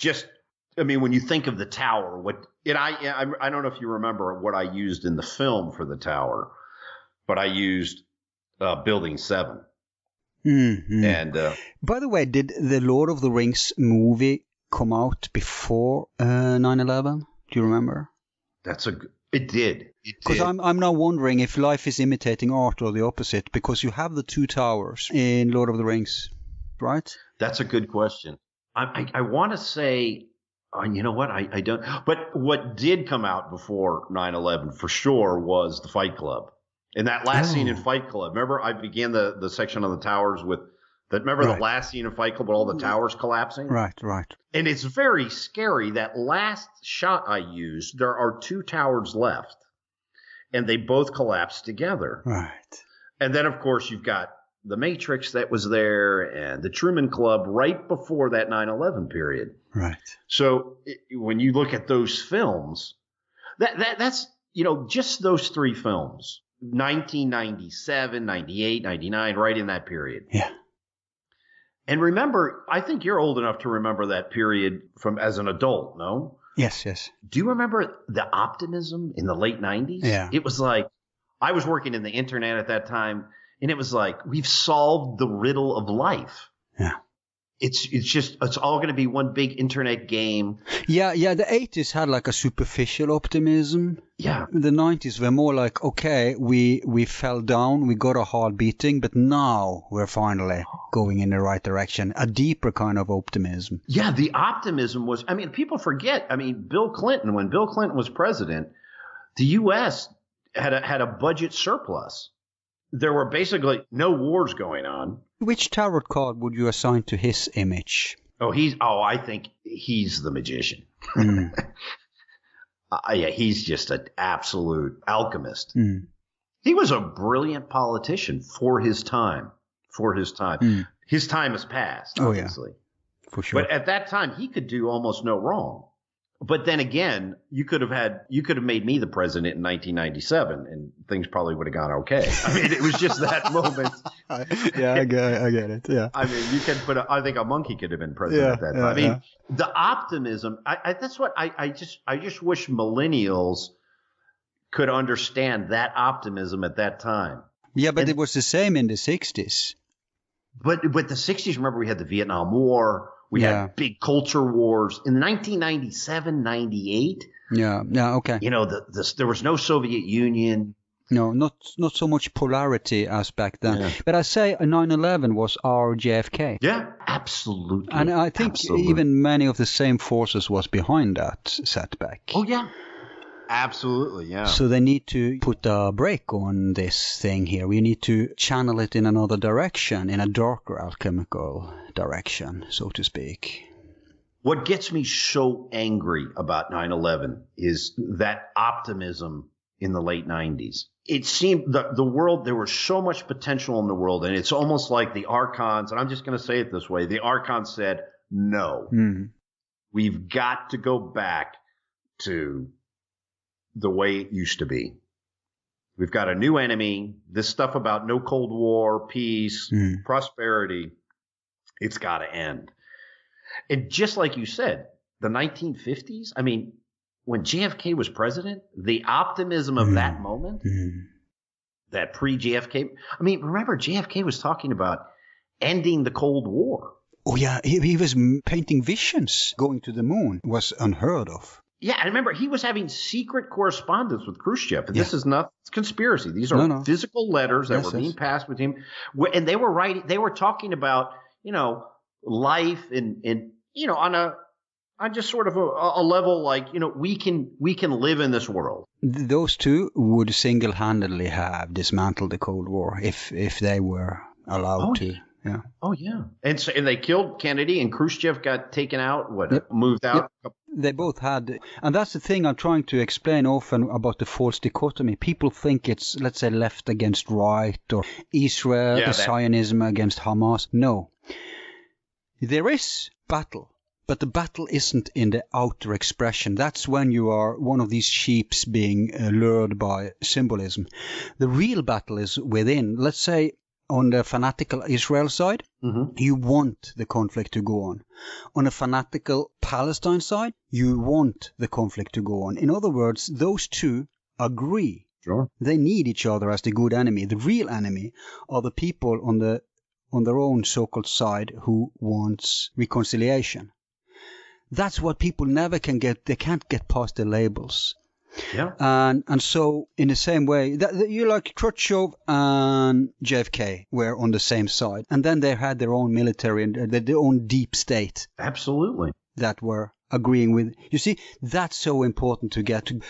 when you think of the Tower, I don't know if you remember what I used in the film for the Tower, but I used Building 7. Mm-hmm. And by the way, did the Lord of the Rings movie come out before 9/11? Do you remember? It did. Because I'm now wondering if life is imitating art or the opposite, because you have the two towers in Lord of the Rings, right? That's a good question. I want to say, you know what? I don't. But what did come out before 9/11 for sure was the Fight Club. And that last scene in Fight Club. Remember, I began the section on the towers with that. Remember the last scene in Fight Club with all the towers collapsing? Right. And it's very scary. That last shot I used, there are two towers left, and they both collapse together. Right. And then, of course, you've got the Matrix that was there and the Truman Club right before that 9/11 period. Right. So when you look at those films, that's, just those three films, 1997, 98, 99, right in that period. Yeah. And remember, I think you're old enough to remember that period from as an adult, no? Yes. Do you remember the optimism in the late 90s? Yeah. It was like, I was working in the internet at that time, and it was like, we've solved the riddle of life. Yeah. It's all going to be one big internet game. Yeah. The 80s had like a superficial optimism. Yeah. The 90s were more like, okay, we fell down, we got a hard beating, but now we're finally going in the right direction. A deeper kind of optimism. Yeah, the optimism was, people forget, Bill Clinton, when Bill Clinton was president, the U.S. had a budget surplus. There were basically no wars going on. Which tarot card would you assign to his image? I think he's the magician. Mm. Yeah, he's just an absolute alchemist. Mm. He was a brilliant politician for his time. Mm. His time has passed, obviously. Oh, yeah. For sure. But at that time, he could do almost no wrong. But then again, you could have made me the president in 1997, and things probably would have gone okay. It was just that moment. Yeah, I get it. Yeah. You can I think a monkey could have been president at that time. The optimism. That's what I just wish millennials could understand, that optimism at that time. Yeah, but it was the same in the 60s. But the 60s, remember, we had the Vietnam War. We had big culture wars in 1997, 98. Yeah, okay. There was no Soviet Union. No, not so much polarity as back then. Yeah. But I say 9/11 was our JFK. Yeah, absolutely. And I think even many of the same forces was behind that setback. Oh, yeah. Absolutely, yeah. So they need to put a brake on this thing here. We need to channel it in another direction, in a darker alchemical direction, so to speak. What gets me so angry about 9/11 is that optimism in the late 90s. It seemed the world, there was so much potential in the world, and it's almost like the Archons, and I'm just going to say it this way, the Archons said, no, we've got to go back to the way it used to be. We've got a new enemy. This stuff about no Cold War, peace, prosperity, it's got to end. And just like you said, the 1950s, when JFK was president, the optimism of that moment, that pre-JFK, remember JFK was talking about ending the Cold War. Oh, yeah, he was painting visions. Going to the moon was unheard of. Yeah, I remember he was having secret correspondence with Khrushchev. And this is not conspiracy. These are physical letters that were being passed with him. And they were talking about, life and on just sort of a level like, we can live in this world. Those two would single-handedly have dismantled the Cold War if they were allowed to. Yeah. Oh, yeah. And they killed Kennedy, and Khrushchev got taken out, Yep. moved out? Yep. They both had, and that's the thing I'm trying to explain often about the false dichotomy. People think it's, let's say, left against right, or Israel, Zionism against Hamas. No. There is battle, but the battle isn't in the outer expression. That's when you are one of these sheeps being lured by symbolism. The real battle is within. Let's say on the fanatical Israel side, you want the conflict to go on. On the fanatical Palestine side, you want the conflict to go on. In other words, those two agree. Sure. They need each other as the good enemy. The real enemy are the people on their own so-called side who wants reconciliation. That's what people never can get. They can't get past the labels. Yeah. And so in the same way, you like Khrushchev and JFK were on the same side. And then they had their own military and their own deep state. Absolutely. That were agreeing with. You see, that's so important to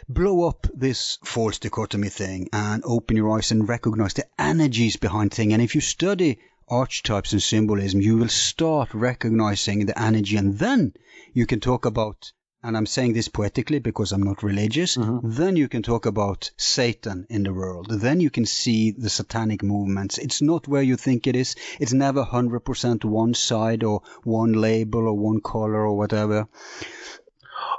blow up this false dichotomy thing and open your eyes and recognize the energies behind things. And if you study archetypes and symbolism, you will start recognizing the energy, and then you can talk about, and I'm saying this poetically because I'm not religious, then you can talk about Satan in the world. Then you can see the satanic movements. It's not where you think it is. It's never 100% one side or one label or one color or whatever.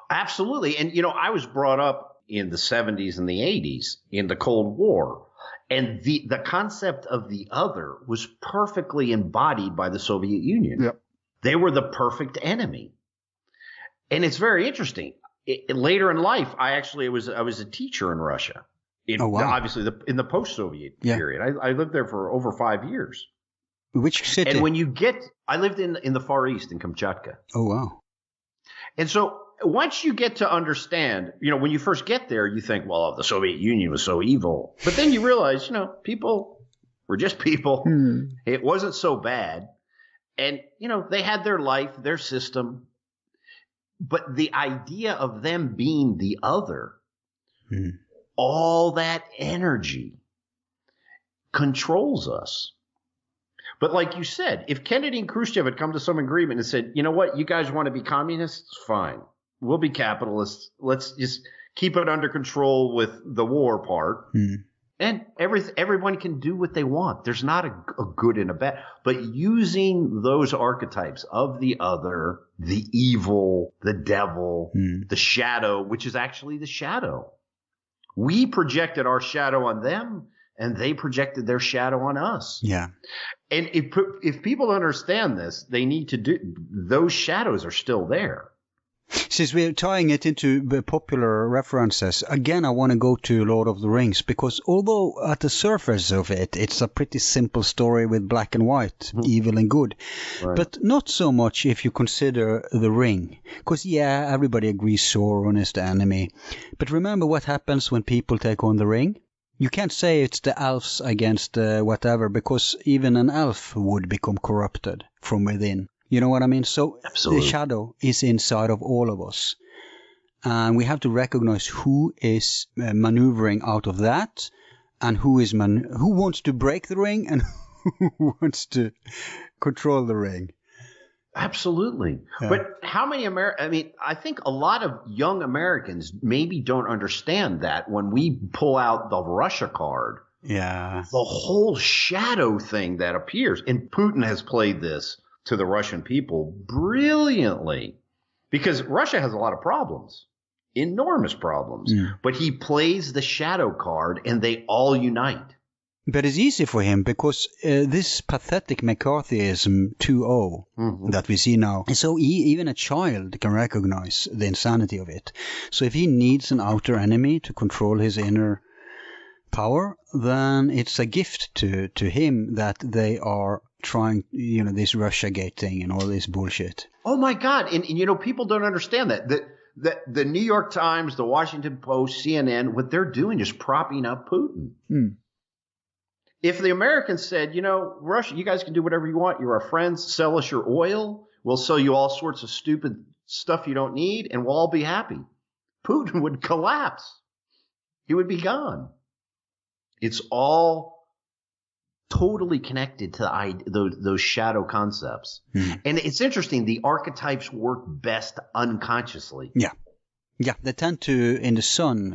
Absolutely. And, I was brought up in the 70s and the 80s in the Cold War. And the concept of the other was perfectly embodied by the Soviet Union. Yep. They were the perfect enemy. And it's very interesting. Later in life, I was a teacher in Russia. Obviously, in the post-Soviet period. I lived there for over 5 years. Which city? And when I lived in the Far East in Kamchatka. Oh, wow. And so once you get to understand, when you first get there, you think, well, the Soviet Union was so evil. But then you realize, people were just people. It wasn't so bad. And, they had their life, their system. But the idea of them being the other, all that energy controls us. But like you said, if Kennedy and Khrushchev had come to some agreement and said, you know what, you guys want to be communists? Fine. We'll be capitalists. Let's just keep it under control with the war part. And everyone can do what they want. There's not a good and a bad. But using those archetypes of the other, the evil, the devil, the shadow, which is actually the shadow. We projected our shadow on them, and they projected their shadow on us. Yeah. And if people understand this, they need to do – those shadows are still there. Since we're tying it into the popular references, again, I want to go to Lord of the Rings, because although at the surface of it, it's a pretty simple story with black and white, evil and good, but not so much if you consider the ring. Because, everybody agrees Sauron is the enemy. But remember what happens when people take on the ring? You can't say it's the elves against whatever, because even an elf would become corrupted from within. You know what I mean? So Absolutely. The shadow is inside of all of us. And we have to recognize who is maneuvering out of that, and who wants to break the ring and who wants to control the ring. Absolutely. Yeah. But how many I think a lot of young Americans maybe don't understand that when we pull out the Russia card. Yeah. The whole shadow thing that appears. And Putin has played this to the Russian people brilliantly, because Russia has a lot of problems, enormous problems, but he plays the shadow card and they all unite. But it's easy for him because this pathetic McCarthyism 2.0 that we see now, and so even a child can recognize the insanity of it. So if he needs an outer enemy to control his inner power, then it's a gift to him that they are trying, this Russiagate thing and all this bullshit. Oh my God. And people don't understand that the New York Times, the Washington Post, CNN, what they're doing is propping up Putin. If the Americans said, Russia, you guys can do whatever you want. You're our friends. Sell us your oil. We'll sell you all sorts of stupid stuff you don't need, and we'll all be happy. Putin would collapse. He would be gone. It's all totally connected to those shadow concepts. And it's interesting. The archetypes work best unconsciously. Yeah, they tend to, in the sun,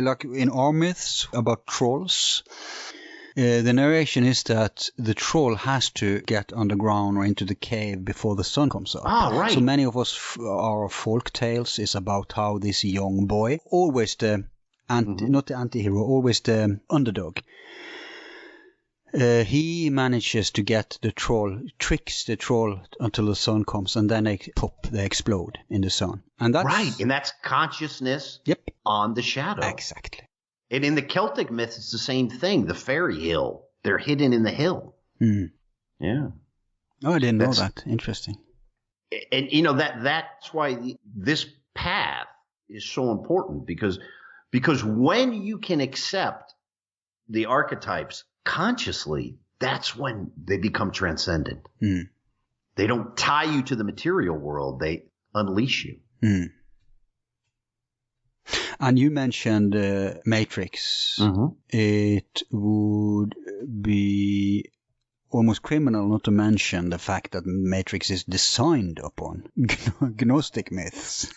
like in our myths about trolls, the narration is that the troll has to get underground or into the cave before the sun comes up. Right. So many of us, our folk tales is about how this young boy, always the, not the anti-hero, always the underdog, he manages to get the troll, tricks the troll until the sun comes, and then they explode in the sun. And that's right, and that's consciousness on the shadow. Exactly. And in the Celtic myth, it's the same thing. The fairy hill, they're hidden in the hill. Yeah. Oh, I didn't know that. Interesting. And that's why this path is so important, because when you can accept the archetypes consciously, that's when they become transcendent. They don't tie you to the material world. They unleash you. And you mentioned Matrix. It would be almost criminal not to mention the fact that Matrix is designed upon Gnostic myths.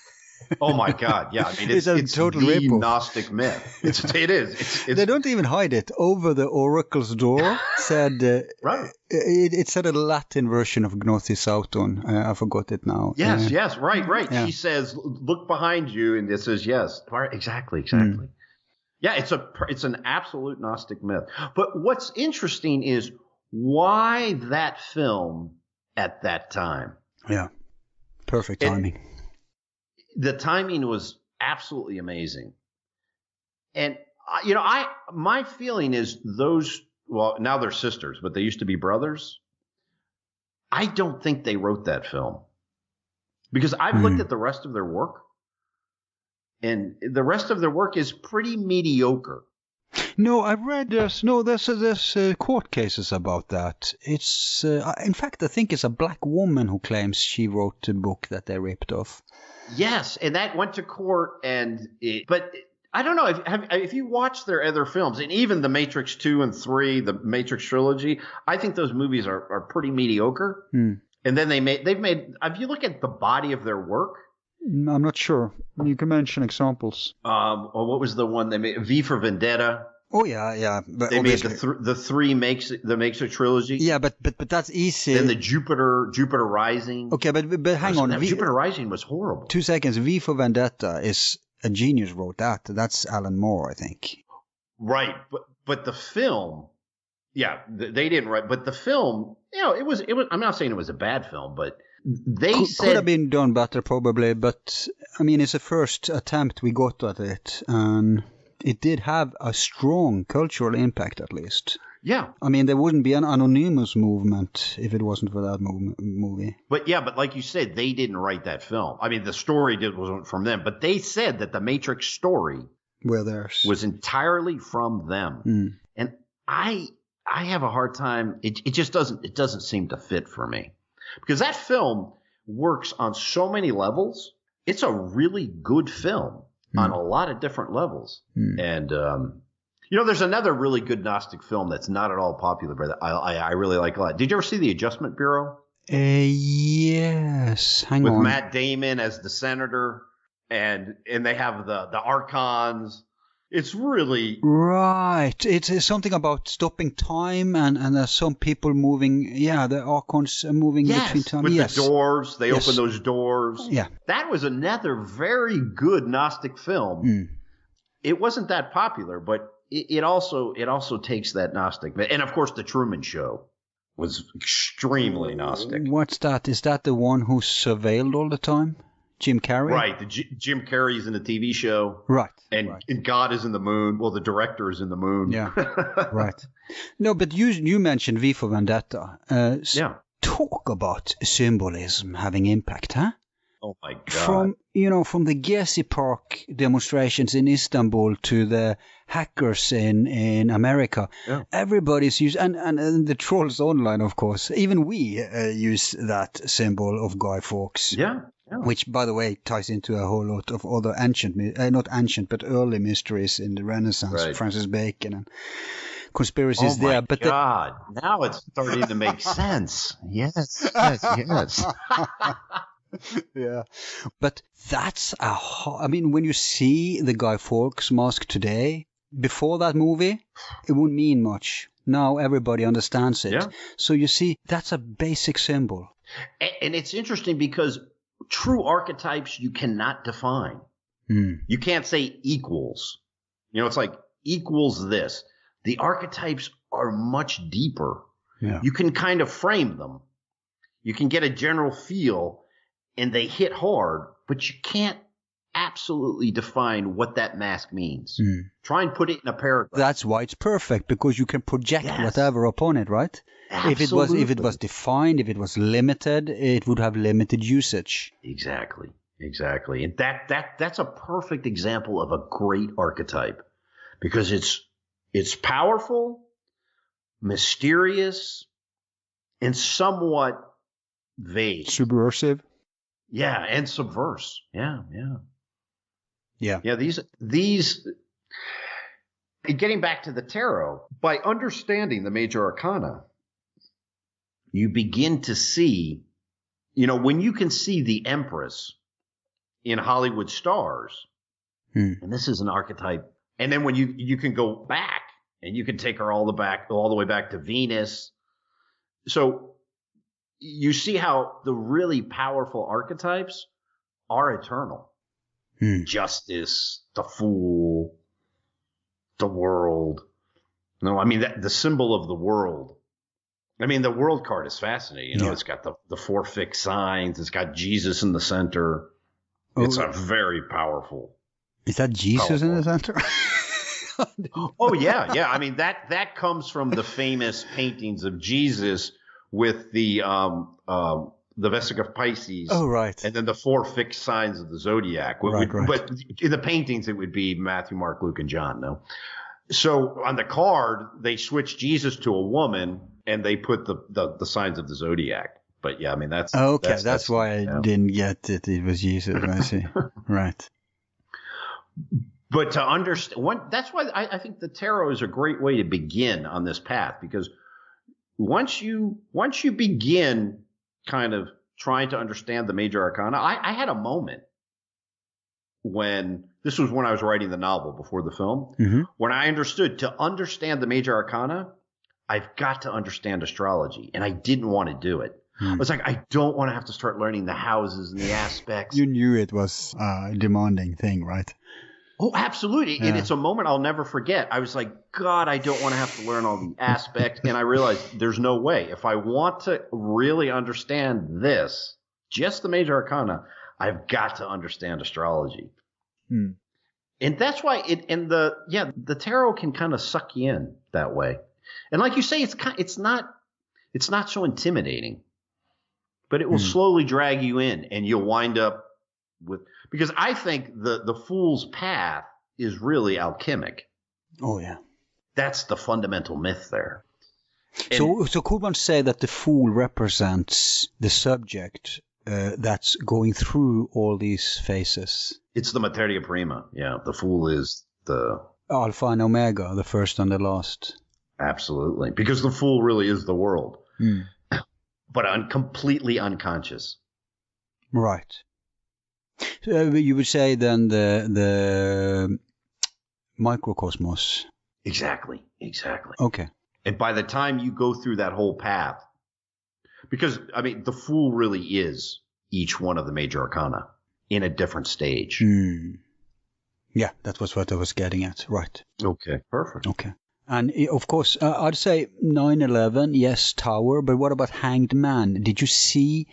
Oh my God! Yeah, I mean it's a total the rip-off. Gnostic myth. It is. They don't even hide it. Over the oracle's door said right. It said a Latin version of Gnosis Auton. I forgot it now. Yes, right. Yeah. She says, "Look behind you," and it says, "Yes." Exactly. Yeah, it's an absolute Gnostic myth. But what's interesting is why that film at that time. Yeah, perfect timing. The timing was absolutely amazing. And, my feeling is now they're sisters, but they used to be brothers. I don't think they wrote that film, because I've looked at the rest of their work, and the rest of their work is pretty mediocre. No, I read there's court cases about that. It's in fact, I think it's a black woman who claims she wrote the book that they ripped off. Yes, and that went to court, but I don't know if you watch their other films, and even the Matrix 2 and 3, the Matrix trilogy, I think those movies are pretty mediocre. And then they've made. If you look at the body of their work, I'm not sure. You can mention examples. What was the one they made? V for Vendetta. Oh yeah. But they made the three makes a trilogy. Yeah, but that's easy. Then the Jupiter Rising. Okay, but hang on. Jupiter Rising was horrible. 2 seconds. V for Vendetta is a genius wrote that. That's Alan Moore, I think. Right, but the film, they didn't write. But the film, it was. I'm not saying it was a bad film, but could have been done better probably. But I mean, it's a first attempt we got at it, and it did have a strong cultural impact, at least. Yeah. I mean, there wouldn't be an anonymous movement if it wasn't for that movie. But like you said, they didn't write that film. I mean, the story wasn't from them, but they said that the Matrix story was entirely from them. And I have a hard time. It just doesn't seem to fit for me, because that film works on so many levels. It's a really good film on a lot of different levels. And, there's another really good Gnostic film that's not at all popular, but I really like a lot. Did you ever see The Adjustment Bureau? Yes. Hang on. With Matt Damon as the senator, and they have the archons. It's really right. It's something about stopping time, and there's some people moving. Yeah, the archons are moving between time. With the doors, they open those doors. Yeah, that was another very good Gnostic film. It wasn't that popular, but it also takes that Gnostic, and of course, The Truman Show was extremely Gnostic. What's that? Is that the one who's surveilled all the time? Jim Carrey? Right. Jim Carrey's in the TV show. Right. And God is in the moon. Well, the director is in the moon. Yeah. Right. No, but you mentioned V for Vendetta. Talk about symbolism having impact, huh? Oh my God. From the Gezi Park demonstrations in Istanbul to the hackers in America, everybody's used, and the trolls online, of course. Even we use that symbol of Guy Fawkes. Yeah. Which, by the way, ties into a whole lot of other not ancient, but early mysteries in the Renaissance, Francis Bacon. And conspiracies there. But God, now it's starting to make sense. Yes. Yeah, but that's I mean, when you see the Guy Fawkes mask today, before that movie, it wouldn't mean much. Now everybody understands it. Yeah. So you see, that's a basic symbol. And it's interesting because true archetypes you cannot define. You can't say equals. You know, it's like equals this. The archetypes are much deeper. Yeah. You can kind of frame them. You can get a general feel and they hit hard, but you can't absolutely define what that mask means. Try and put it in a paragraph. That's why it's perfect, because you can project whatever upon it, right? Absolutely. If it was defined, if it was limited, it would have limited usage. Exactly. And that's a perfect example of a great archetype, because it's powerful, mysterious, and somewhat vague. Subversive. Yeah, and subverse. Yeah. These getting back to the tarot, by understanding the major arcana, you begin to see, you know, when you can see the Empress in Hollywood stars, and this is an archetype, and then when you can go back and you can take her all the way back to Venus. So you see how the really powerful archetypes are eternal. Justice, the Fool, the World. No, I mean, the symbol of the world. I mean, the World card is fascinating. You know, It's got the 4 fixed signs. It's got Jesus in the center. It's a very powerful. Is that Jesus in the center? Oh, yeah. I mean, that comes from the famous paintings of Jesus with the Vesica of Pisces. Oh, right. And then the 4 fixed signs of the zodiac. Right. But in the paintings, it would be Matthew, Mark, Luke, and John, no? So on the card, they switched Jesus to a woman, and they put the signs of the zodiac. But yeah, I mean, that's... Okay, that's why I didn't get it. It was Jesus, I see. Right. But to understand... That's why I think the tarot is a great way to begin on this path, because once you begin kind of trying to understand the major arcana, I had a moment when this was when I was writing the novel before the film, when I understood to understand the major arcana, I've got to understand astrology, and I didn't want to do it. I was like, I don't want to have to start learning the houses and the aspects. You knew it was a demanding thing, right? Oh, absolutely. Yeah. And it's a moment I'll never forget. I was like, God, I don't want to have to learn all the aspects. And I realized there's no way. If I want to really understand this, just the major arcana, I've got to understand astrology. And that's why the tarot can kind of suck you in that way. And like you say, it's not so intimidating, but it will slowly drag you in, and you'll wind up with, because I think the fool's path is really alchemic. Oh yeah. That's the fundamental myth there. So could one say that the fool represents the subject that's going through all these phases? It's the materia prima. Yeah, the fool is the alpha and omega, the first and the last. Absolutely, because the fool really is the world, but completely unconscious. Right. So you would say then the microcosmos. Exactly. Okay. And by the time you go through that whole path, because I mean, the fool really is each one of the major arcana in a different stage. Yeah, that was what I was getting at. Right. Okay. Perfect. Okay. And of course, I'd say 9/11, yes, Tower, but what about Hanged Man? Did you see?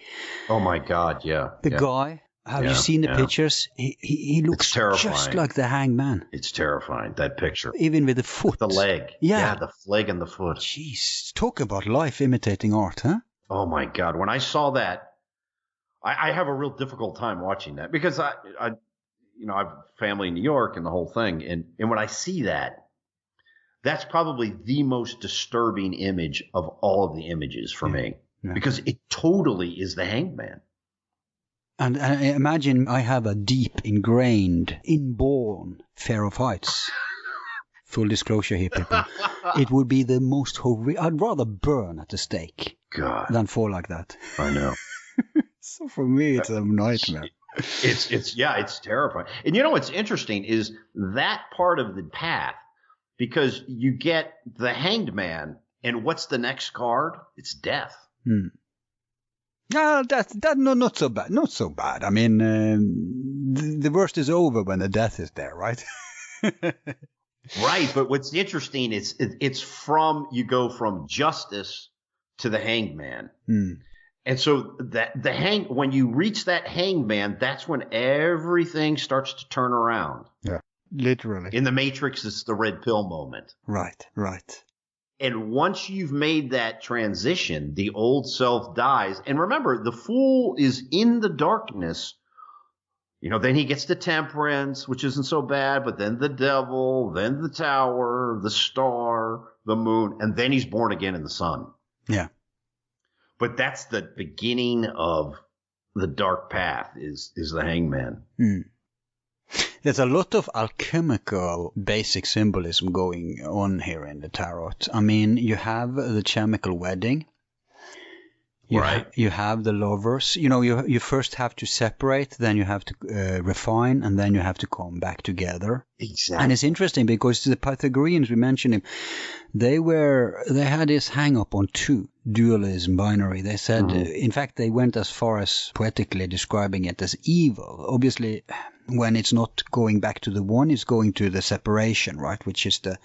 Oh my God, yeah. The guy? Have you seen the pictures? He looks just like the Hanged Man. It's terrifying, that picture. Even with the foot. The leg. Yeah, the leg and the foot. Jeez, talk about life imitating art, huh? Oh my God, when I saw that, I have a real difficult time watching that, because I have family in New York and the whole thing, and when I see that, that's probably the most disturbing image of all of the images for me, because it totally is the Hanged Man. And I imagine I have a deep ingrained, inborn fear of heights. full disclosure here, people. It would be the most horrific. I'd rather burn at the stake than fall like that. I know. So for me, it's a nightmare. It's terrifying. And you know what's interesting is that part of the path, because you get the Hanged Man, and what's the next card? It's death. Not so bad. Not so bad. I mean, the worst is over when the death is there, right? Right, but what's interesting is you go from justice to the Hanged Man. And so when you reach that Hanged Man, that's when everything starts to turn around. Yeah, literally. In the Matrix, it's the red pill moment. Right. And once you've made that transition, the old self dies. And remember, the fool is in the darkness. You know, then he gets to temperance, which isn't so bad, but then the devil, then the tower, the star, the moon, and then he's born again in the sun. Yeah. But that's the beginning of the dark path is the Hangman. There's a lot of alchemical basic symbolism going on here in the tarot. I mean, you have the chemical wedding. You have the lovers. You know, you first have to separate, then you have to refine, and then you have to come back together. Exactly. And it's interesting because the Pythagoreans, we mentioned him, they had this hang up on two, dualism, binary. They said, in fact, they went as far as poetically describing it as evil. Obviously, when it's not going back to the one, it's going to the separation, right? Which is the...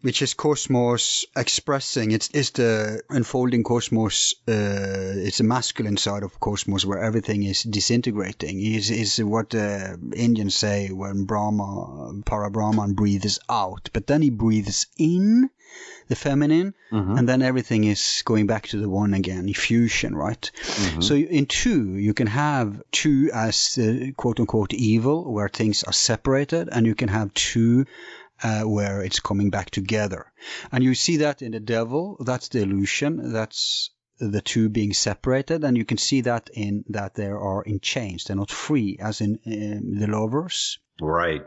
Which is cosmos expressing, it's the unfolding cosmos, it's the masculine side of cosmos where everything is disintegrating. Is what the Indians say when Parabrahman breathes out, but then he breathes in the feminine, and then everything is going back to the one again, fusion, right? So in two, you can have two as quote-unquote evil, where things are separated, and you can have two where it's coming back together. And you see that in the devil, that's the illusion, that's the two being separated, and you can see that in that they are in chains, they're not free, as in the lovers. Right.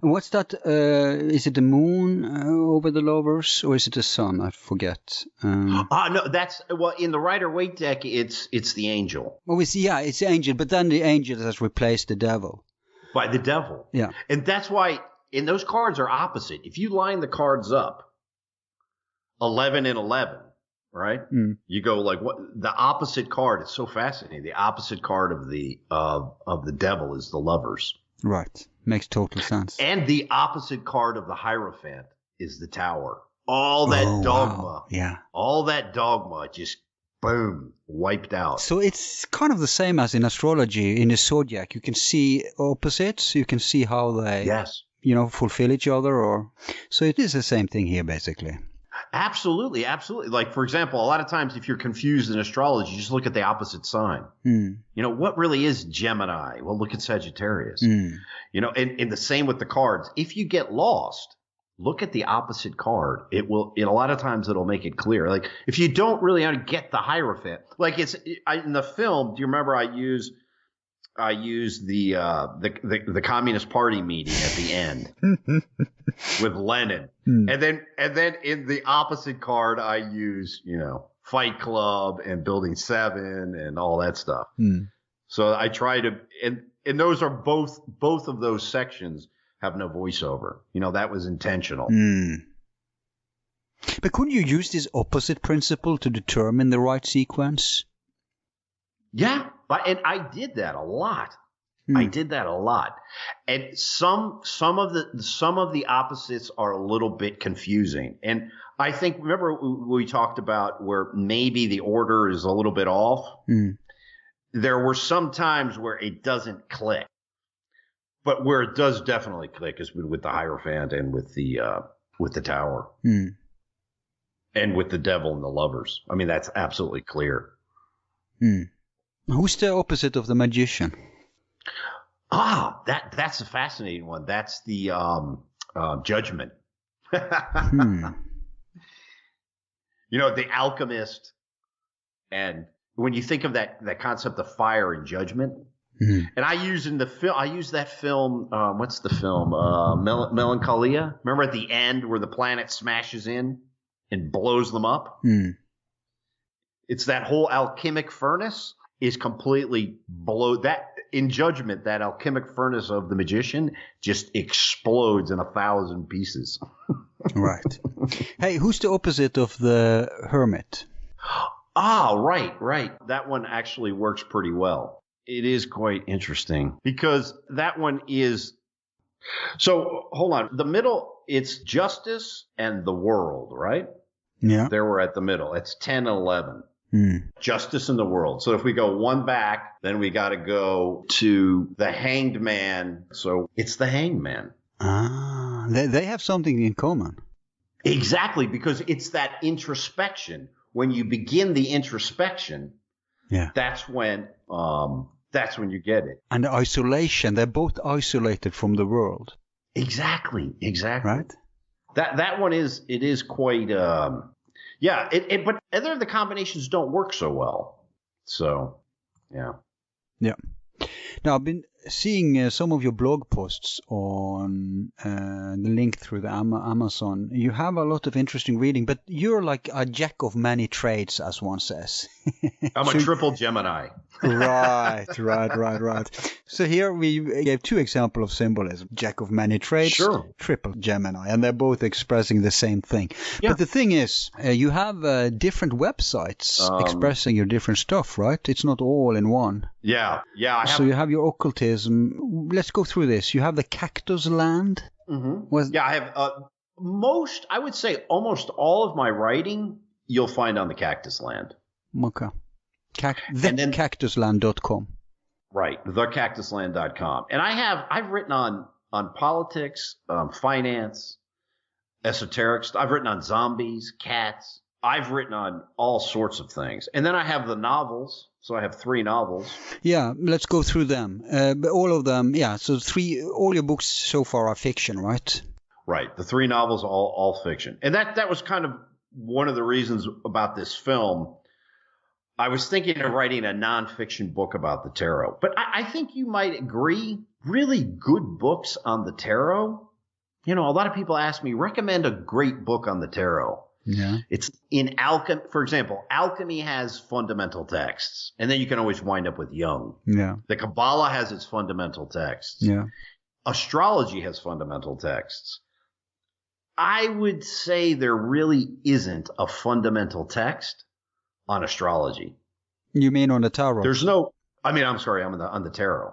And what's that, is it the moon over the lovers, or is it the sun? I forget. No, in the Rider-Waite deck, it's the angel. Oh, it's the angel, but then the angel has replaced the devil. By the devil. Yeah. And that's why... And those cards are opposite. If you line the cards up, 11 and 11, right? You go like what the opposite card. It's so fascinating. The opposite card of the devil is the lovers. Right. Makes total sense. And the opposite card of the Hierophant is the tower. All that dogma. Wow. Yeah. All that dogma just boom, wiped out. So it's kind of the same as in astrology, in the zodiac. You can see opposites. You can see how they fulfill each other, so it is the same thing here, basically. Absolutely. Like, for example, a lot of times if you're confused in astrology, you just look at the opposite sign. You know, what really is Gemini? Well, look at Sagittarius. You know, and the same with the cards. If you get lost, look at the opposite card. A lot of times it'll make it clear. Like, if you don't really get the Hierophant, like in the film, do you remember I used the Communist Party meeting at the end with Lenin, and then in the opposite card I use Fight Club and Building 7 and all that stuff. So I try to, and those are both of those sections have no voiceover. That was intentional. But couldn't you use this opposite principle to determine the right sequence? Yeah, and I did that a lot. And some of the opposites are a little bit confusing. And I think, remember we talked about where maybe the order is a little bit off? There were some times where it doesn't click. But where it does definitely click is with the Hierophant and with the tower. And with the devil and the lovers. I mean, that's absolutely clear. Who's the opposite of the magician? That's a fascinating one. That's the judgment. The alchemist. And when you think of that concept of fire and judgment, And I use that film. What's the film? Melancholia. Remember at the end where the planet smashes in and blows them up? It's that whole alchemic furnace is completely that in judgment. That alchemic furnace of the magician just explodes in 1,000 pieces. Right. Hey, who's the opposite of the hermit? Ah, right. That one actually works pretty well. It is quite interesting because that one is. So hold on. The middle, it's justice and the world, right? Yeah. There we're at the middle. It's 10 and 11. Justice in the world. So if we go one back, then we got to go to the hanged man. So it's the hanged man. Ah, they have something in common. Exactly, because it's that introspection. When you begin the introspection, that's when you get it. And the isolation, they're both isolated from the world. Exactly. Right? That one is quite but other the combinations don't work so well. So, yeah. Now, I've been seeing some of your blog posts on the link through the Amazon. You have a lot of interesting reading, but you're like a jack of many trades, as one says. I'm a triple Gemini. Right. So here we gave 2 examples of symbolism. Jack of many trades, triple Gemini, and they're both expressing the same thing. Yeah. But the thing is, you have different websites expressing your different stuff, right? It's not all in one. Yeah. So you have your occultism. Let's go through this. You have the Cactus Land. I have I would say almost all of my writing you'll find on the Cactus Land. Okay. Cactusland.com. Right, thecactusland.com. And I've written on politics, finance, esoteric stuff. I've written on zombies, cats. I've written on all sorts of things. And then I have the novels. So I have 3 novels. Yeah, let's go through them. All of them, so all your books so far are fiction, right? Right. The 3 novels, all fiction. And that was kind of one of the reasons about this film. I was thinking of writing a nonfiction book about the tarot. But I think you might agree, really good books on the tarot. You know, a lot of people ask me, recommend a great book on the tarot. Yeah. It's in alchemy. For example, alchemy has fundamental texts, and then you can always wind up with Jung. Yeah. The Kabbalah has its fundamental texts. Yeah. Astrology has fundamental texts. I would say there really isn't a fundamental text on astrology. You mean on the tarot? There's no. I'm sorry. I'm on the tarot.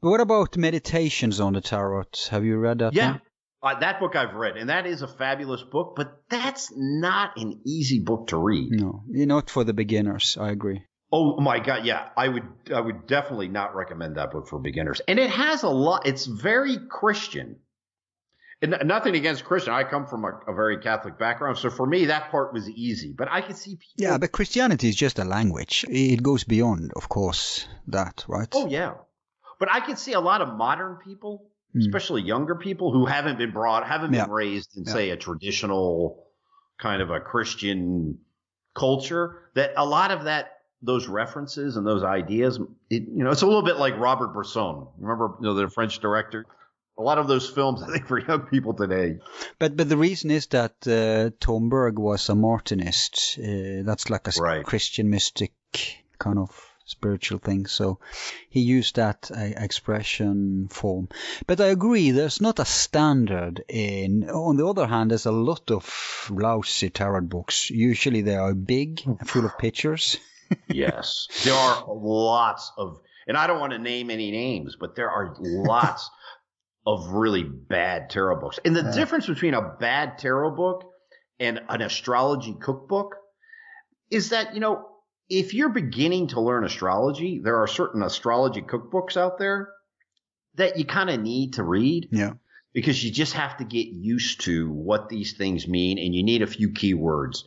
But what about meditations on the tarot? Have you read that? Yeah. That book I've read, and that is a fabulous book, but that's not an easy book to read. No, not for the beginners. I agree. Oh my God, yeah, I would definitely not recommend that book for beginners. And it has a lot. It's very Christian, and nothing against Christian. I come from a very Catholic background, so for me that part was easy. But I could see people. Yeah, but Christianity is just a language. It goes beyond, of course, that, right? Oh yeah, but I could see a lot of modern people. Especially younger people who haven't been raised in, say, a traditional kind of a Christian culture, that a lot of those references and those ideas, it's a little bit like Robert Bresson. Remember, the French director? A lot of those films, I think, for young people today. But the reason is that Tom Berg was a Martinist. That's like a Christian mystic kind of spiritual thing, so he used that expression form. But I agree, there's not a standard on the other hand, there's a lot of lousy tarot books. Usually they are big and full of pictures. Yes, there are lots of, and I don't want to name any names, but there are lots of really bad tarot books. And the difference between a bad tarot book and an astrology cookbook is that, if you're beginning to learn astrology, there are certain astrology cookbooks out there that you kind of need to read. Yeah. Because you just have to get used to what these things mean, and you need a few keywords.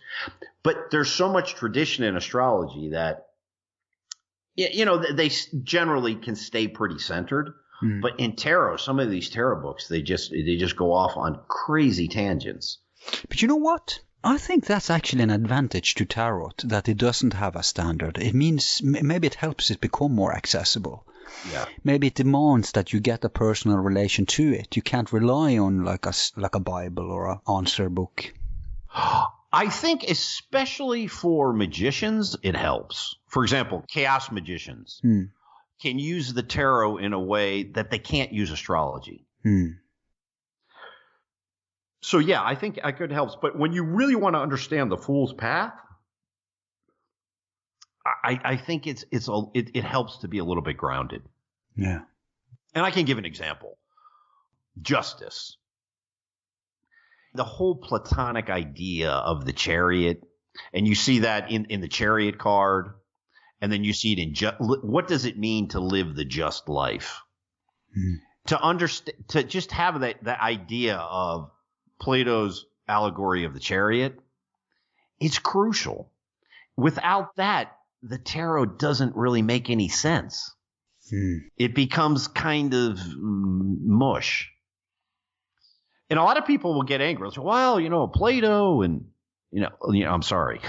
But there's so much tradition in astrology that, they generally can stay pretty centered. But in tarot, some of these tarot books, they just go off on crazy tangents. But you know what? I think that's actually an advantage to tarot, that it doesn't have a standard. It means maybe it helps it become more accessible. maybe it demands that you get a personal relation to it. You can't rely on like a Bible or an answer book. I think especially for magicians, it helps. For example, chaos magicians can use the tarot in a way that they can't use astrology. So yeah, I think it could help. But when you really want to understand the fool's path, I think it helps to be a little bit grounded. Yeah. And I can give an example. Justice. The whole Platonic idea of the chariot, and you see that in the chariot card, and then you see it in what does it mean to live the just life? To understand, to just have that idea of Plato's allegory of the chariot, it's crucial. Without that, the tarot doesn't really make any sense. It becomes kind of mush. And a lot of people will get angry. They'll say, well, Plato and, I'm sorry.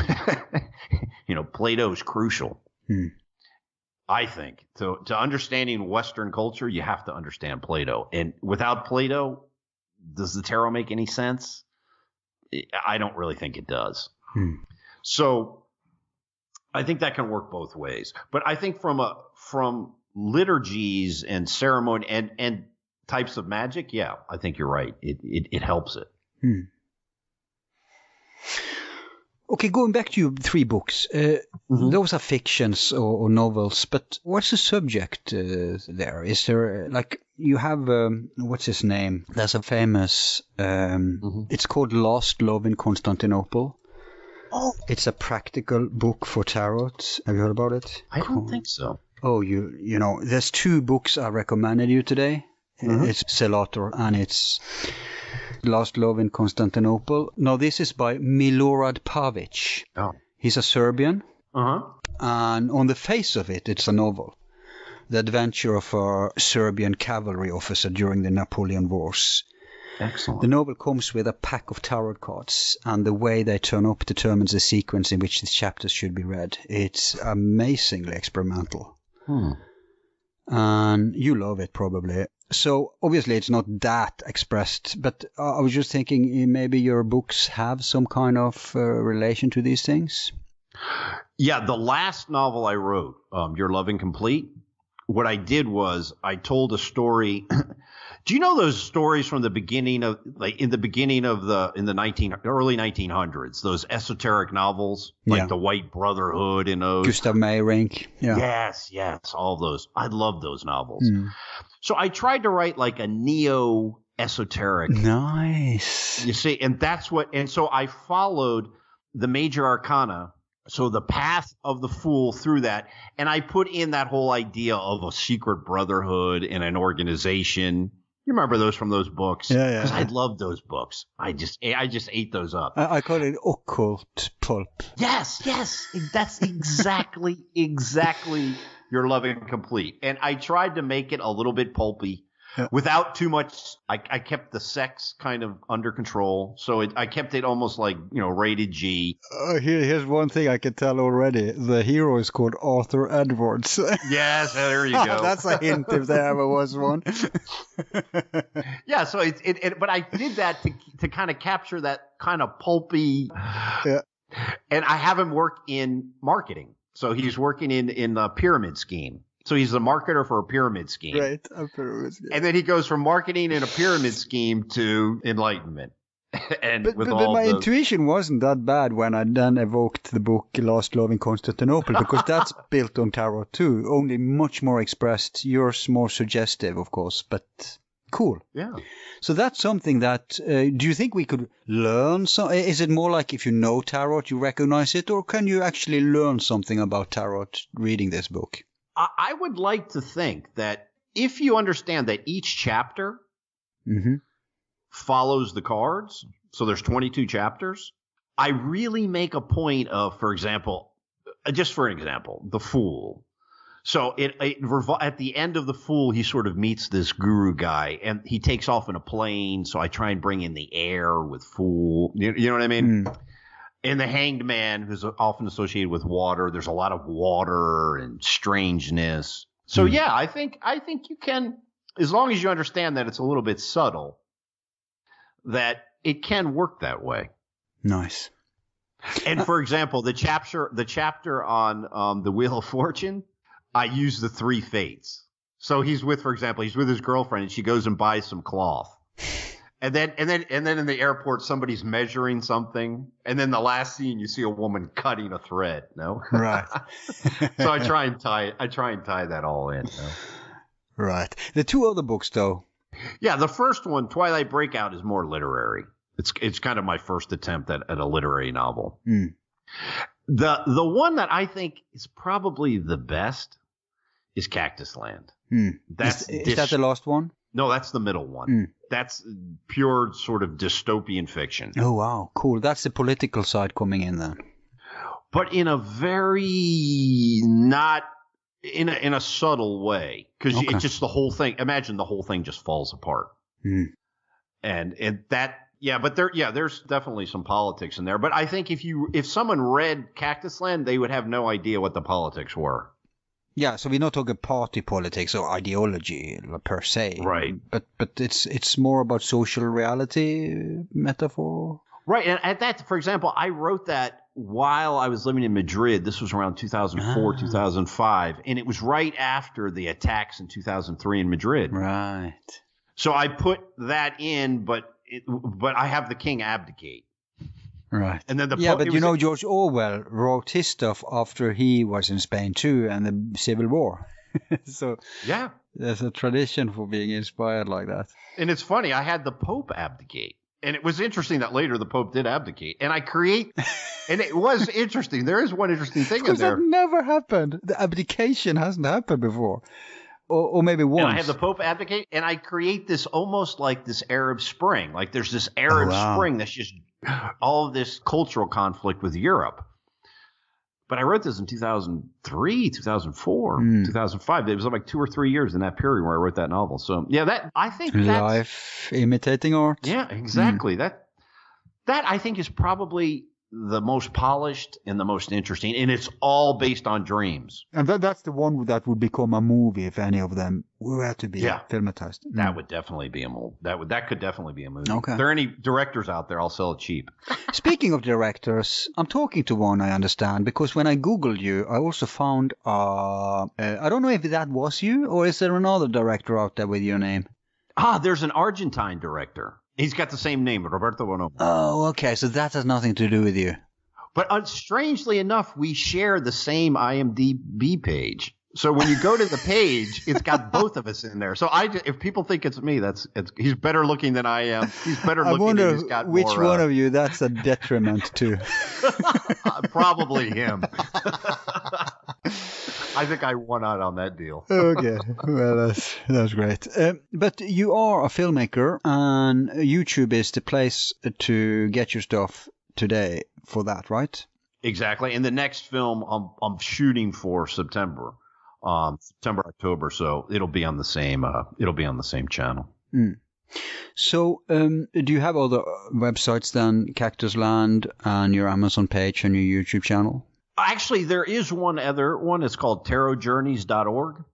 Plato is crucial. I think to understanding Western culture, you have to understand Plato. And without Plato, does the tarot make any sense? I don't really think it does. So I think that can work both ways. But I think from liturgies and ceremony and types of magic, yeah, I think you're right. It helps it. Okay, going back to your 3 books, those are fictions or novels, but what's the subject there? Is there, you have, what's his name? There's a famous, it's called Lost Love in Constantinople. Oh. It's a practical book for tarot. Have you heard about it? I don't think so. Oh, there's 2 books I recommended you today. It's Selator and it's Lost Love in Constantinople. Now, this is by Milorad Pavic. Oh. He's a Serbian. And on the face of it, it's a novel. The adventure of a Serbian cavalry officer during the Napoleon Wars. Excellent. The novel comes with a pack of tarot cards, and the way they turn up determines the sequence in which the chapters should be read. It's amazingly experimental. And you love it, probably. So, obviously, it's not that expressed, but I was just thinking maybe your books have some kind of relation to these things? Yeah, the last novel I wrote, Your Love Incomplete, what I did was I told a story. Do you know those stories from the beginning of, in the early 1900s, those esoteric novels, the White Brotherhood and those? Gustav Meyrink. Yeah. Yes, all those. I love those novels. So I tried to write like a neo-esoteric. Nice. You see, and so I followed the Major Arcana. So the path of the fool through that, and I put in that whole idea of a secret brotherhood and an organization. You remember those from those books? Yeah. Because I loved those books. I just ate those up. I call it occult pulp. Yes. That's exactly Your Love Incomplete. And I tried to make it a little bit pulpy. Without too much, I kept the sex kind of under control. So I kept it almost like, rated G. Here's one thing I can tell already. The hero is called Arthur Edwards. Yes, there you go. That's a hint if there ever was one. Yeah, so but I did that to kind of capture that kind of pulpy. Yeah. And I have him work in marketing. So he's working in a pyramid scheme. So he's a marketer for a pyramid scheme. Right, a pyramid scheme. And then he goes from marketing in a pyramid scheme to enlightenment. But my intuition wasn't that bad when I then evoked the book Lost Love in Constantinople, because that's built on tarot too, only much more expressed. Yours more suggestive, of course, but cool. Yeah. So that's something that, do you think we could learn? Is it more like if you know tarot, you recognize it, or can you actually learn something about tarot reading this book? I would like to think that if you understand that each chapter follows the cards, so there's 22 chapters, I really make a point of, for example, the Fool. So at the end of the Fool, he sort of meets this guru guy, and he takes off in a plane, so I try and bring in the air with Fool. You know what I mean? And the Hanged Man, who's often associated with water, there's a lot of water and strangeness. So yeah, I think you can, as long as you understand that it's a little bit subtle, that it can work that way. Nice. And for example, the chapter on the Wheel of Fortune, I use the 3 fates. So he's with his girlfriend, and she goes and buys some cloth. And then in the airport, somebody's measuring something, and then the last scene, you see a woman cutting a thread. No, right. So I try and tie that all in. No? Right. The 2 other books, though. Yeah, the first one, Twilight Breakout, is more literary. It's kind of my first attempt at a literary novel. The one that I think is probably the best is Cactus Land. Is that the last one? No, that's the middle one. That's pure sort of dystopian fiction. Oh, wow. Cool. That's the political side coming in then. But in a very not in a subtle way, because it's just the whole thing. Imagine the whole thing just falls apart. And that, yeah, but there's definitely some politics in there. But I think if someone read Cactus Land, they would have no idea what the politics were. Yeah, so we're not talking party politics or ideology per se, right? But it's more about social reality metaphor, right? And at that, for example, I wrote that while I was living in Madrid. This was around 2004, 2005, and it was right after the attacks in 2003 in Madrid. Right. So I put that in, but I have the king abdicate. Right. And then but George Orwell wrote his stuff after he was in Spain too, and the Civil War. So yeah, there's a tradition for being inspired like that. And it's funny, I had the Pope abdicate, and it was interesting that later the Pope did abdicate, and and it was interesting. There is one interesting thing in there. Because that never happened. The abdication hasn't happened before. Or maybe once. And I have the Pope abdicate, and I create this almost like this Arab Spring. Like there's this Arab Spring that's just all of this cultural conflict with Europe. But I wrote this in 2003, 2004, 2005. It was like 2 or 3 years in that period where I wrote that novel. So yeah, I think that's life imitating art. Yeah, exactly. That I think is probably the most polished and the most interesting, and it's all based on dreams. And that's the one that would become a movie if any of them were to be filmatized. That would definitely be a movie. That could definitely be a movie. Okay. If there are any directors out there, I'll sell it cheap. Speaking of directors, I'm talking to one, I understand, because when I Googled you, I also found, I don't know if that was you, or is there another director out there with your name? There's an Argentine director. He's got the same name, Roberto Bonomo. Oh, okay. So that has nothing to do with you. But strangely enough, we share the same IMDb page. So when you go to the page, it's got both of us in there. So if people think it's me, he's better looking than I am. He's better looking. I wonder he's got which more, one of you that's a detriment to. Probably him. I think I won out on that deal. Okay, well that's great. But you are a filmmaker, and YouTube is the place to get your stuff today for that, right? Exactly. And the next film I'm shooting for September, October. So it'll be on the same channel. So, do you have other websites than Cactus Land and your Amazon page and your YouTube channel? Actually, there is one other one. It's called tarotjourneys.org.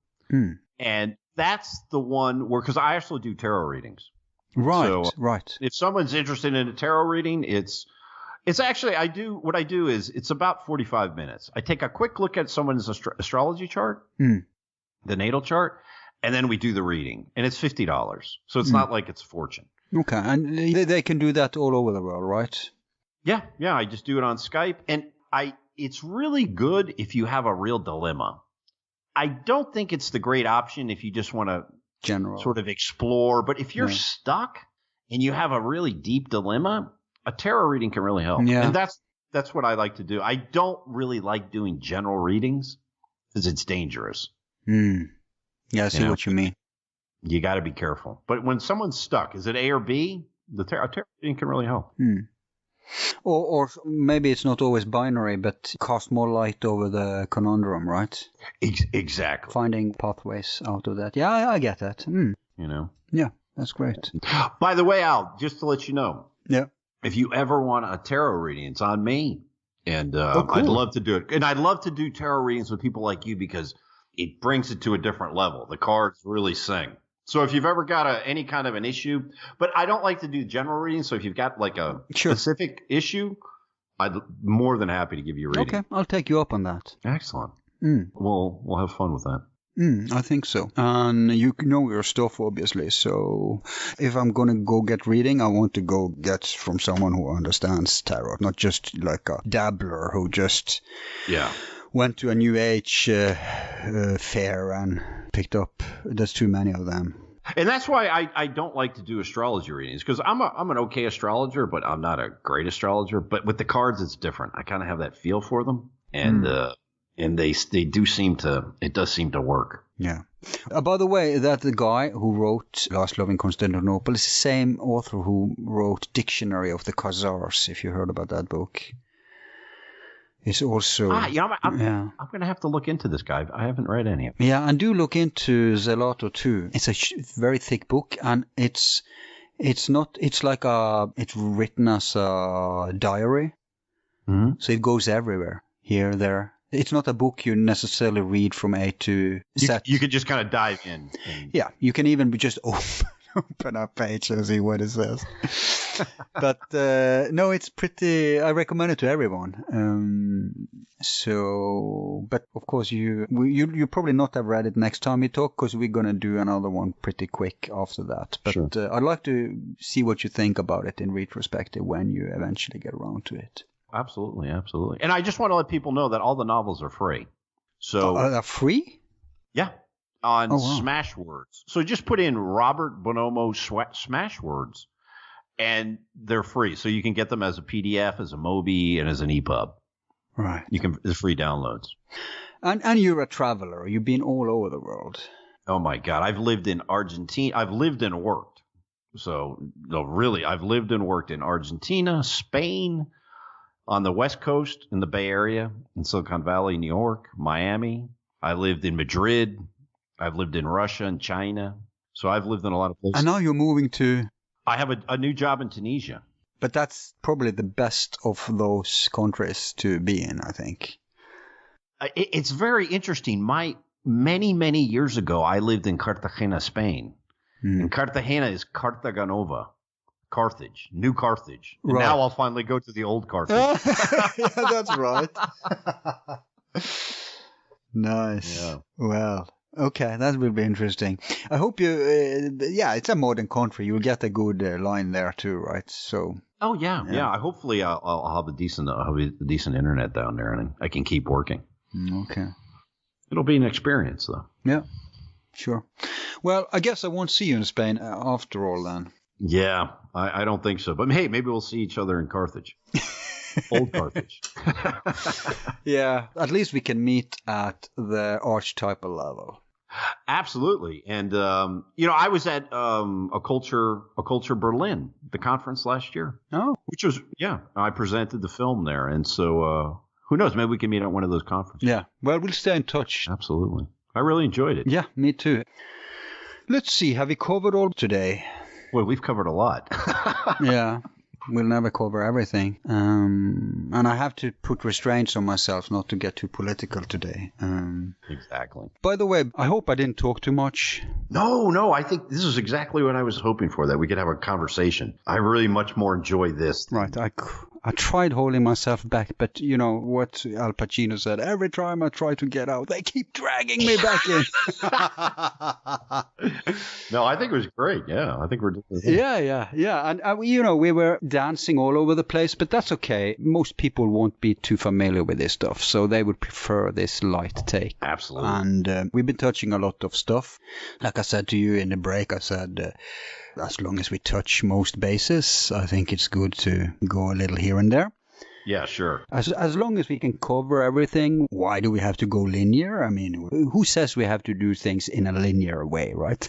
And that's the one because I actually do tarot readings. Right, so, right. If someone's interested in a tarot reading, it's actually, it's about 45 minutes. I take a quick look at someone's astrology chart, the natal chart, and then we do the reading. And it's $50. So it's not like it's a fortune. Okay. And they can do that all over the world, right? Yeah. Yeah. I just do it on Skype. And it's really good if you have a real dilemma. I don't think it's the great option if you just want to sort of explore. But if you're stuck and you have a really deep dilemma, a tarot reading can really help. Yeah. And that's what I like to do. I don't really like doing general readings because it's dangerous. Yeah, I see what you mean. You got to be careful. But when someone's stuck, is it A or B? A tarot reading can really help. Or maybe it's not always binary, but cast more light over the conundrum, right? Exactly. Finding pathways out of that. Yeah, I get that. You know? Yeah, that's great. By the way, Al, just to let you know. Yeah. If you ever want a tarot reading, it's on me. And cool. I'd love to do it. And I'd love to do tarot readings with people like you because it brings it to a different level. The cards really sing. So if you've ever got any kind of an issue, but I don't like to do general readings. So if you've got like a specific issue, I'd more than happy to give you a reading. Okay, I'll take you up on that. Excellent. We'll have fun with that. I think so. And you know your stuff, obviously. So if I'm going to go get reading, I want to go get from someone who understands tarot, not just like a dabbler who just went to a New Age fair and picked up. There's too many of them. And that's why I don't like to do astrology readings, because I'm an okay astrologer, but I'm not a great astrologer. But with the cards, it's different. I kind of have that feel for them. And they do seem to, it does seem to work. Yeah. By the way, that the guy who wrote Last Love in Constantinople is the same author who wrote Dictionary of the Khazars, if you heard about that book. It's also... I'm going to have to look into this guy. I haven't read any of it. Yeah, and do look into Zelato too. It's a very thick book, and it's written as a diary. Mm-hmm. So it goes everywhere, here, there. It's not a book you necessarily read from A to Z. You could just kind of dive in. Yeah, you can even just open a page and see what it says. But no, it's pretty. I recommend it to everyone. But of course, you probably not have read it next time we talk, because we're gonna do another one pretty quick after that. But sure. I'd like to see what you think about it in retrospective when you eventually get around to it. Absolutely. And I just want to let people know that all the novels are free. So are free? Yeah, on Smashwords. So just put in Robert Bonomo Smashwords, and they're free. So you can get them as a PDF, as a Mobi, and as an EPUB. Right. There's free downloads. And you're a traveler. You've been all over the world. Oh my God! I've lived in Argentina. I've lived and worked. So no, really, I've lived and worked in Argentina, Spain, on the West Coast, in the Bay Area, in Silicon Valley, New York, Miami. I lived in Madrid. I've lived in Russia and China. So I've lived in a lot of places. And now you're moving to... I have a new job in Tunisia. But that's probably the best of those countries to be in, I think. It's very interesting. Many, many years ago, I lived in Cartagena, Spain. And Cartagena is Cartaganova. Carthage, New Carthage. And now I'll finally go to the old Carthage. Yeah, that's right. Nice. Yeah. Well, okay, that will be interesting. I hope you, it's a modern country. You'll get a good line there too, right? So. Oh yeah. Hopefully, I'll have a decent internet down there, and I can keep working. Okay. It'll be an experience, though. Yeah, sure. Well, I guess I won't see you in Spain after all, then. Yeah, I don't think so. But hey, maybe we'll see each other in Carthage. Old Carthage. Yeah, at least we can meet at the archetypal level. Absolutely. And, I was at Occult Berlin, the conference last year. Oh. Which was, I presented the film there. And so who knows, maybe we can meet at one of those conferences. Yeah, well, we'll stay in touch. Absolutely. I really enjoyed it. Yeah, me too. Let's see, have we covered all today? Well, we've covered a lot. Yeah, we'll never cover everything. And I have to put restraints on myself not to get too political today. Exactly. By the way, I hope I didn't talk too much. No, I think this is exactly what I was hoping for, that we could have a conversation. I really much more enjoy this. Right, I tried holding myself back, but you know what Al Pacino said, every time I try to get out, they keep dragging me back in. No, I think it was great. Yeah, I think we're doing it. Yeah. And, we were dancing all over the place, but that's okay. Most people won't be too familiar with this stuff, so they would prefer this light take. Absolutely. And we've been touching a lot of stuff. Like I said to you in the break, I said... as long as we touch most bases, I think it's good to go a little here and there. Yeah, sure. As long as we can cover everything, why do we have to go linear? I mean, who says we have to do things in a linear way, right?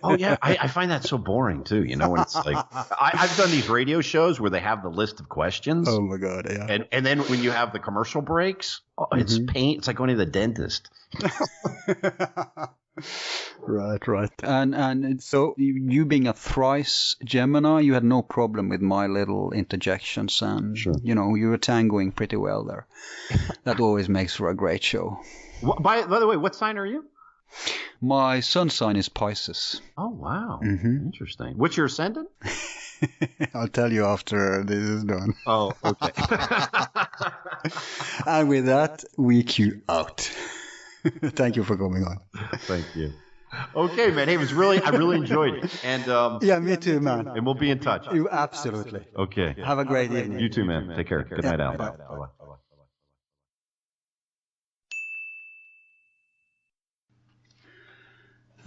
Oh, yeah. I find that so boring, too. When it's like I've done these radio shows where they have the list of questions. Oh, my God. Yeah. And then when you have the commercial breaks, it's pain. It's like going to the dentist. Right. And so you being a thrice Gemini, you had no problem with my little interjections, and you were tangoing pretty well there. That always makes for a great show. By the way, what sign are you? My sun sign is Pisces. Oh, wow. Mm-hmm. Interesting. What's your ascendant? I'll tell you after this is done. Oh, okay. And with that, we cue out. Thank you for coming on. Thank you. Okay, man. Hey, I really enjoyed it. And yeah, me too, man. And we'll be in touch. Absolutely. Okay. Have a great evening. You too, man. Take care. Good night, Al. Bye-bye.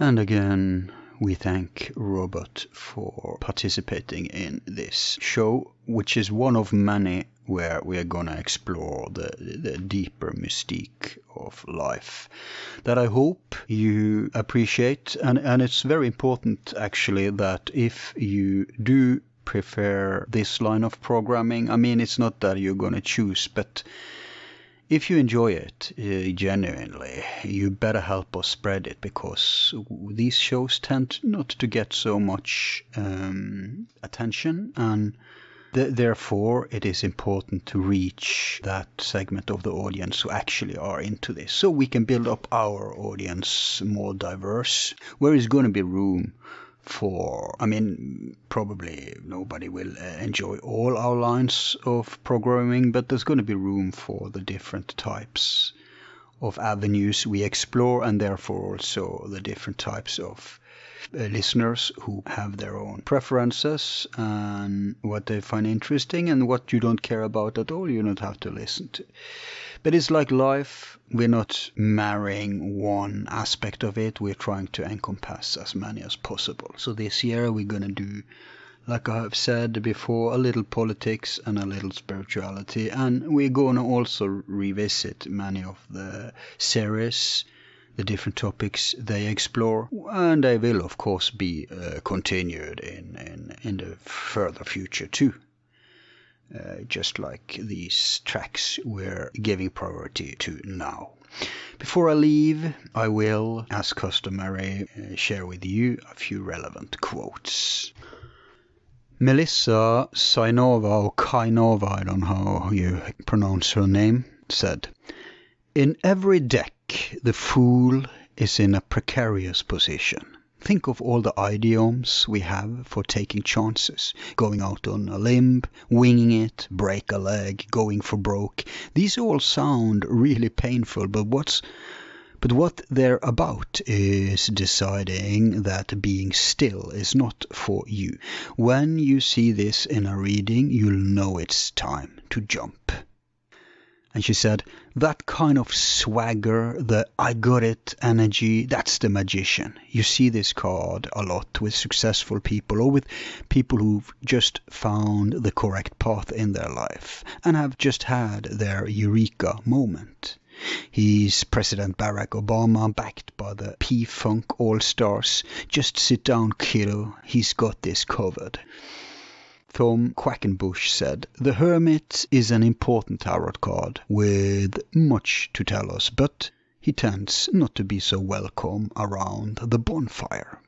And again, we thank Robert for participating in this show, which is one of many where we are going to explore the deeper mystique of life that I hope you appreciate. And it's very important, actually, that if you do prefer this line of programming, I mean, it's not that you're going to choose, but if you enjoy it genuinely, you better help us spread it, because these shows tend not to get so much attention, and therefore it is important to reach that segment of the audience who actually are into this, so we can build up our audience more diverse, where is going to be room for, I mean, probably nobody will enjoy all our lines of programming, but there's going to be room for the different types of avenues we explore, and therefore also the different types of listeners who have their own preferences and what they find interesting, and what you don't care about at all, you don't have to listen to. But it's like life. We're not marrying one aspect of it. We're trying to encompass as many as possible. So this year we're going to do, like I have said before, a little politics and a little spirituality. And we're going to also revisit many of the series, the different topics they explore. And they will, of course, be continued in the further future too. Just like these tracks we're giving priority to now. Before I leave, I will, as customary, share with you a few relevant quotes. Melissa Sainova, or Kainova, I don't know how you pronounce her name, said, "In every deck, the fool is in a precarious position. Think of all the idioms we have for taking chances, going out on a limb, winging it, break a leg, going for broke. These all sound really painful, but what they're about is deciding that being still is not for you. When you see this in a reading, you'll know it's time to jump." And she said, that kind of swagger, the I got it energy, that's the magician. You see this card a lot with successful people, or with people who've just found the correct path in their life and have just had their eureka moment. He's President Barack Obama, backed by the P-Funk All-Stars. Just sit down, kiddo, he's got this covered. Tom Quackenbush said, "The Hermit is an important tarot card with much to tell us, but he tends not to be so welcome around the bonfire."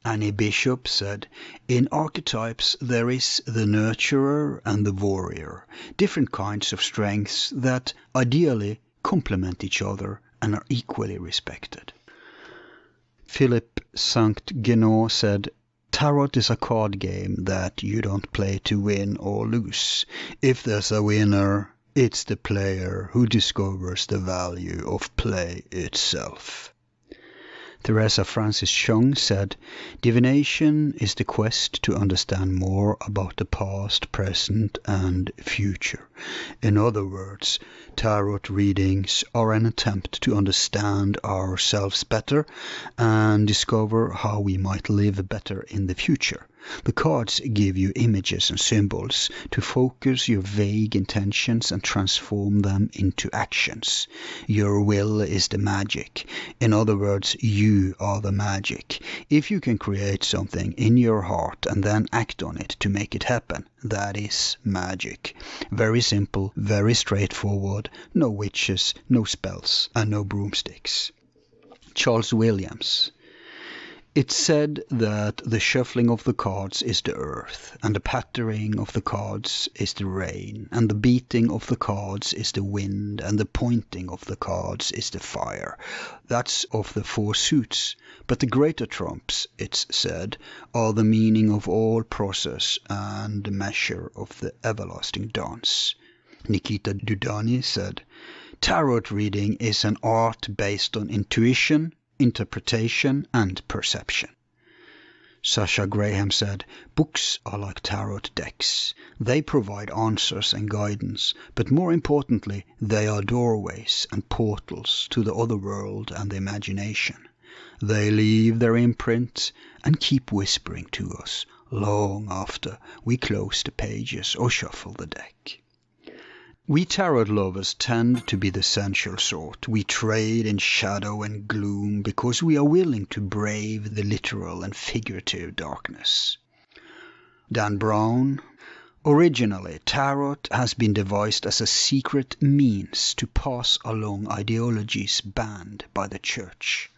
Annie Bishop said, "In archetypes there is the nurturer and the warrior, different kinds of strengths that ideally complement each other and are equally respected." Philip Sankt Genot said, "Tarot is a card game that you don't play to win or lose. If there's a winner, it's the player who discovers the value of play itself." Teresa Francis Chung said, "Divination is the quest to understand more about the past, present, and future. In other words, tarot readings are an attempt to understand ourselves better and discover how we might live better in the future. The cards give you images and symbols to focus your vague intentions and transform them into actions. Your will is the magic. In other words, you are the magic. If you can create something in your heart and then act on it to make it happen, that is magic. Very simple, very straightforward, no witches, no spells, and no broomsticks." Charles Williams. It's said that the shuffling of the cards is the earth, and the pattering of the cards is the rain, and the beating of the cards is the wind, and the pointing of the cards is the fire. That's of the 4 suits, but the greater trumps, it's said, are the meaning of all process and the measure of the everlasting dance. Nikita Dudani said, tarot reading is an art based on intuition, interpretation and perception. Sasha Graham said, books are like tarot decks. They provide answers and guidance, but more importantly, they are doorways and portals to the other world and the imagination. They leave their imprint and keep whispering to us long after we close the pages or shuffle the deck. We tarot lovers tend to be the sensual sort. We trade in shadow and gloom because we are willing to brave the literal and figurative darkness. Dan Brown. Originally, tarot has been devised as a secret means to pass along ideologies banned by the church.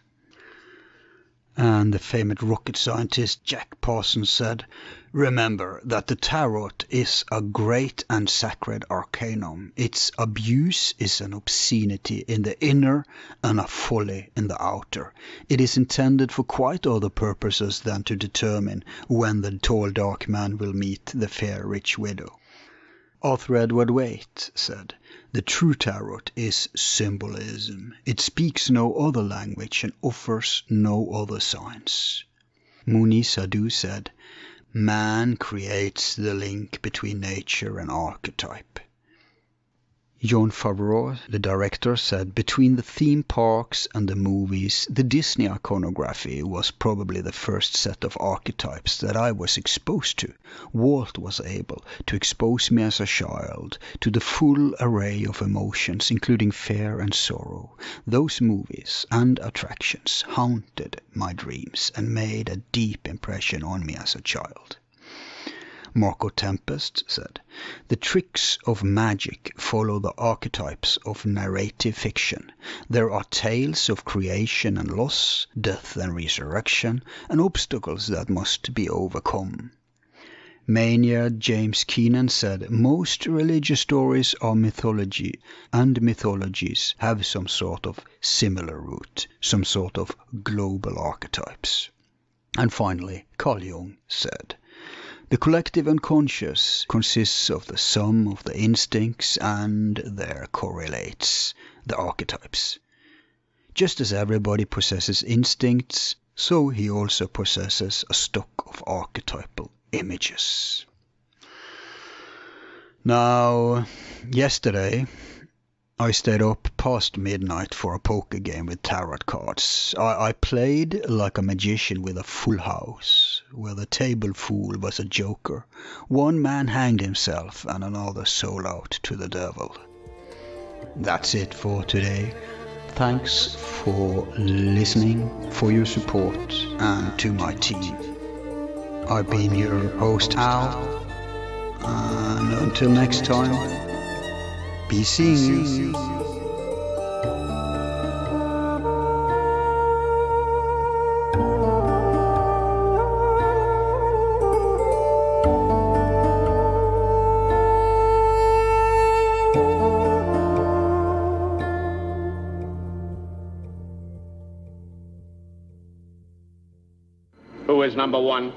And the famous rocket scientist Jack Parsons said, remember that the tarot is a great and sacred arcanum. Its abuse is an obscenity in the inner and a folly in the outer. It is intended for quite other purposes than to determine when the tall dark man will meet the fair rich widow. Arthur Edward Waite said, the true tarot is symbolism. It speaks no other language and offers no other signs. Muni Sadhu said, man creates the link between nature and archetype. Jon Favreau, the director, said, between the theme parks and the movies, the Disney iconography was probably the first set of archetypes that I was exposed to. Walt was able to expose me as a child to the full array of emotions, including fear and sorrow. Those movies and attractions haunted my dreams and made a deep impression on me as a child. Marco Tempest said, the tricks of magic follow the archetypes of narrative fiction. There are tales of creation and loss, death and resurrection, and obstacles that must be overcome. Maynard James Keenan said, most religious stories are mythology, and mythologies have some sort of similar root, some sort of global archetypes. And finally, Carl Jung said, the collective unconscious consists of the sum of the instincts and their correlates, the archetypes. Just as everybody possesses instincts, so he also possesses a stock of archetypal images. Now, yesterday I stayed up past midnight for a poker game with tarot cards. I played like a magician with a full house, where the table fool was a joker. One man hanged himself and another sold out to the devil. That's it for today. Thanks for listening, for your support, and to my team. I've been your host Al, and until next time, be seeing you. Who is number one?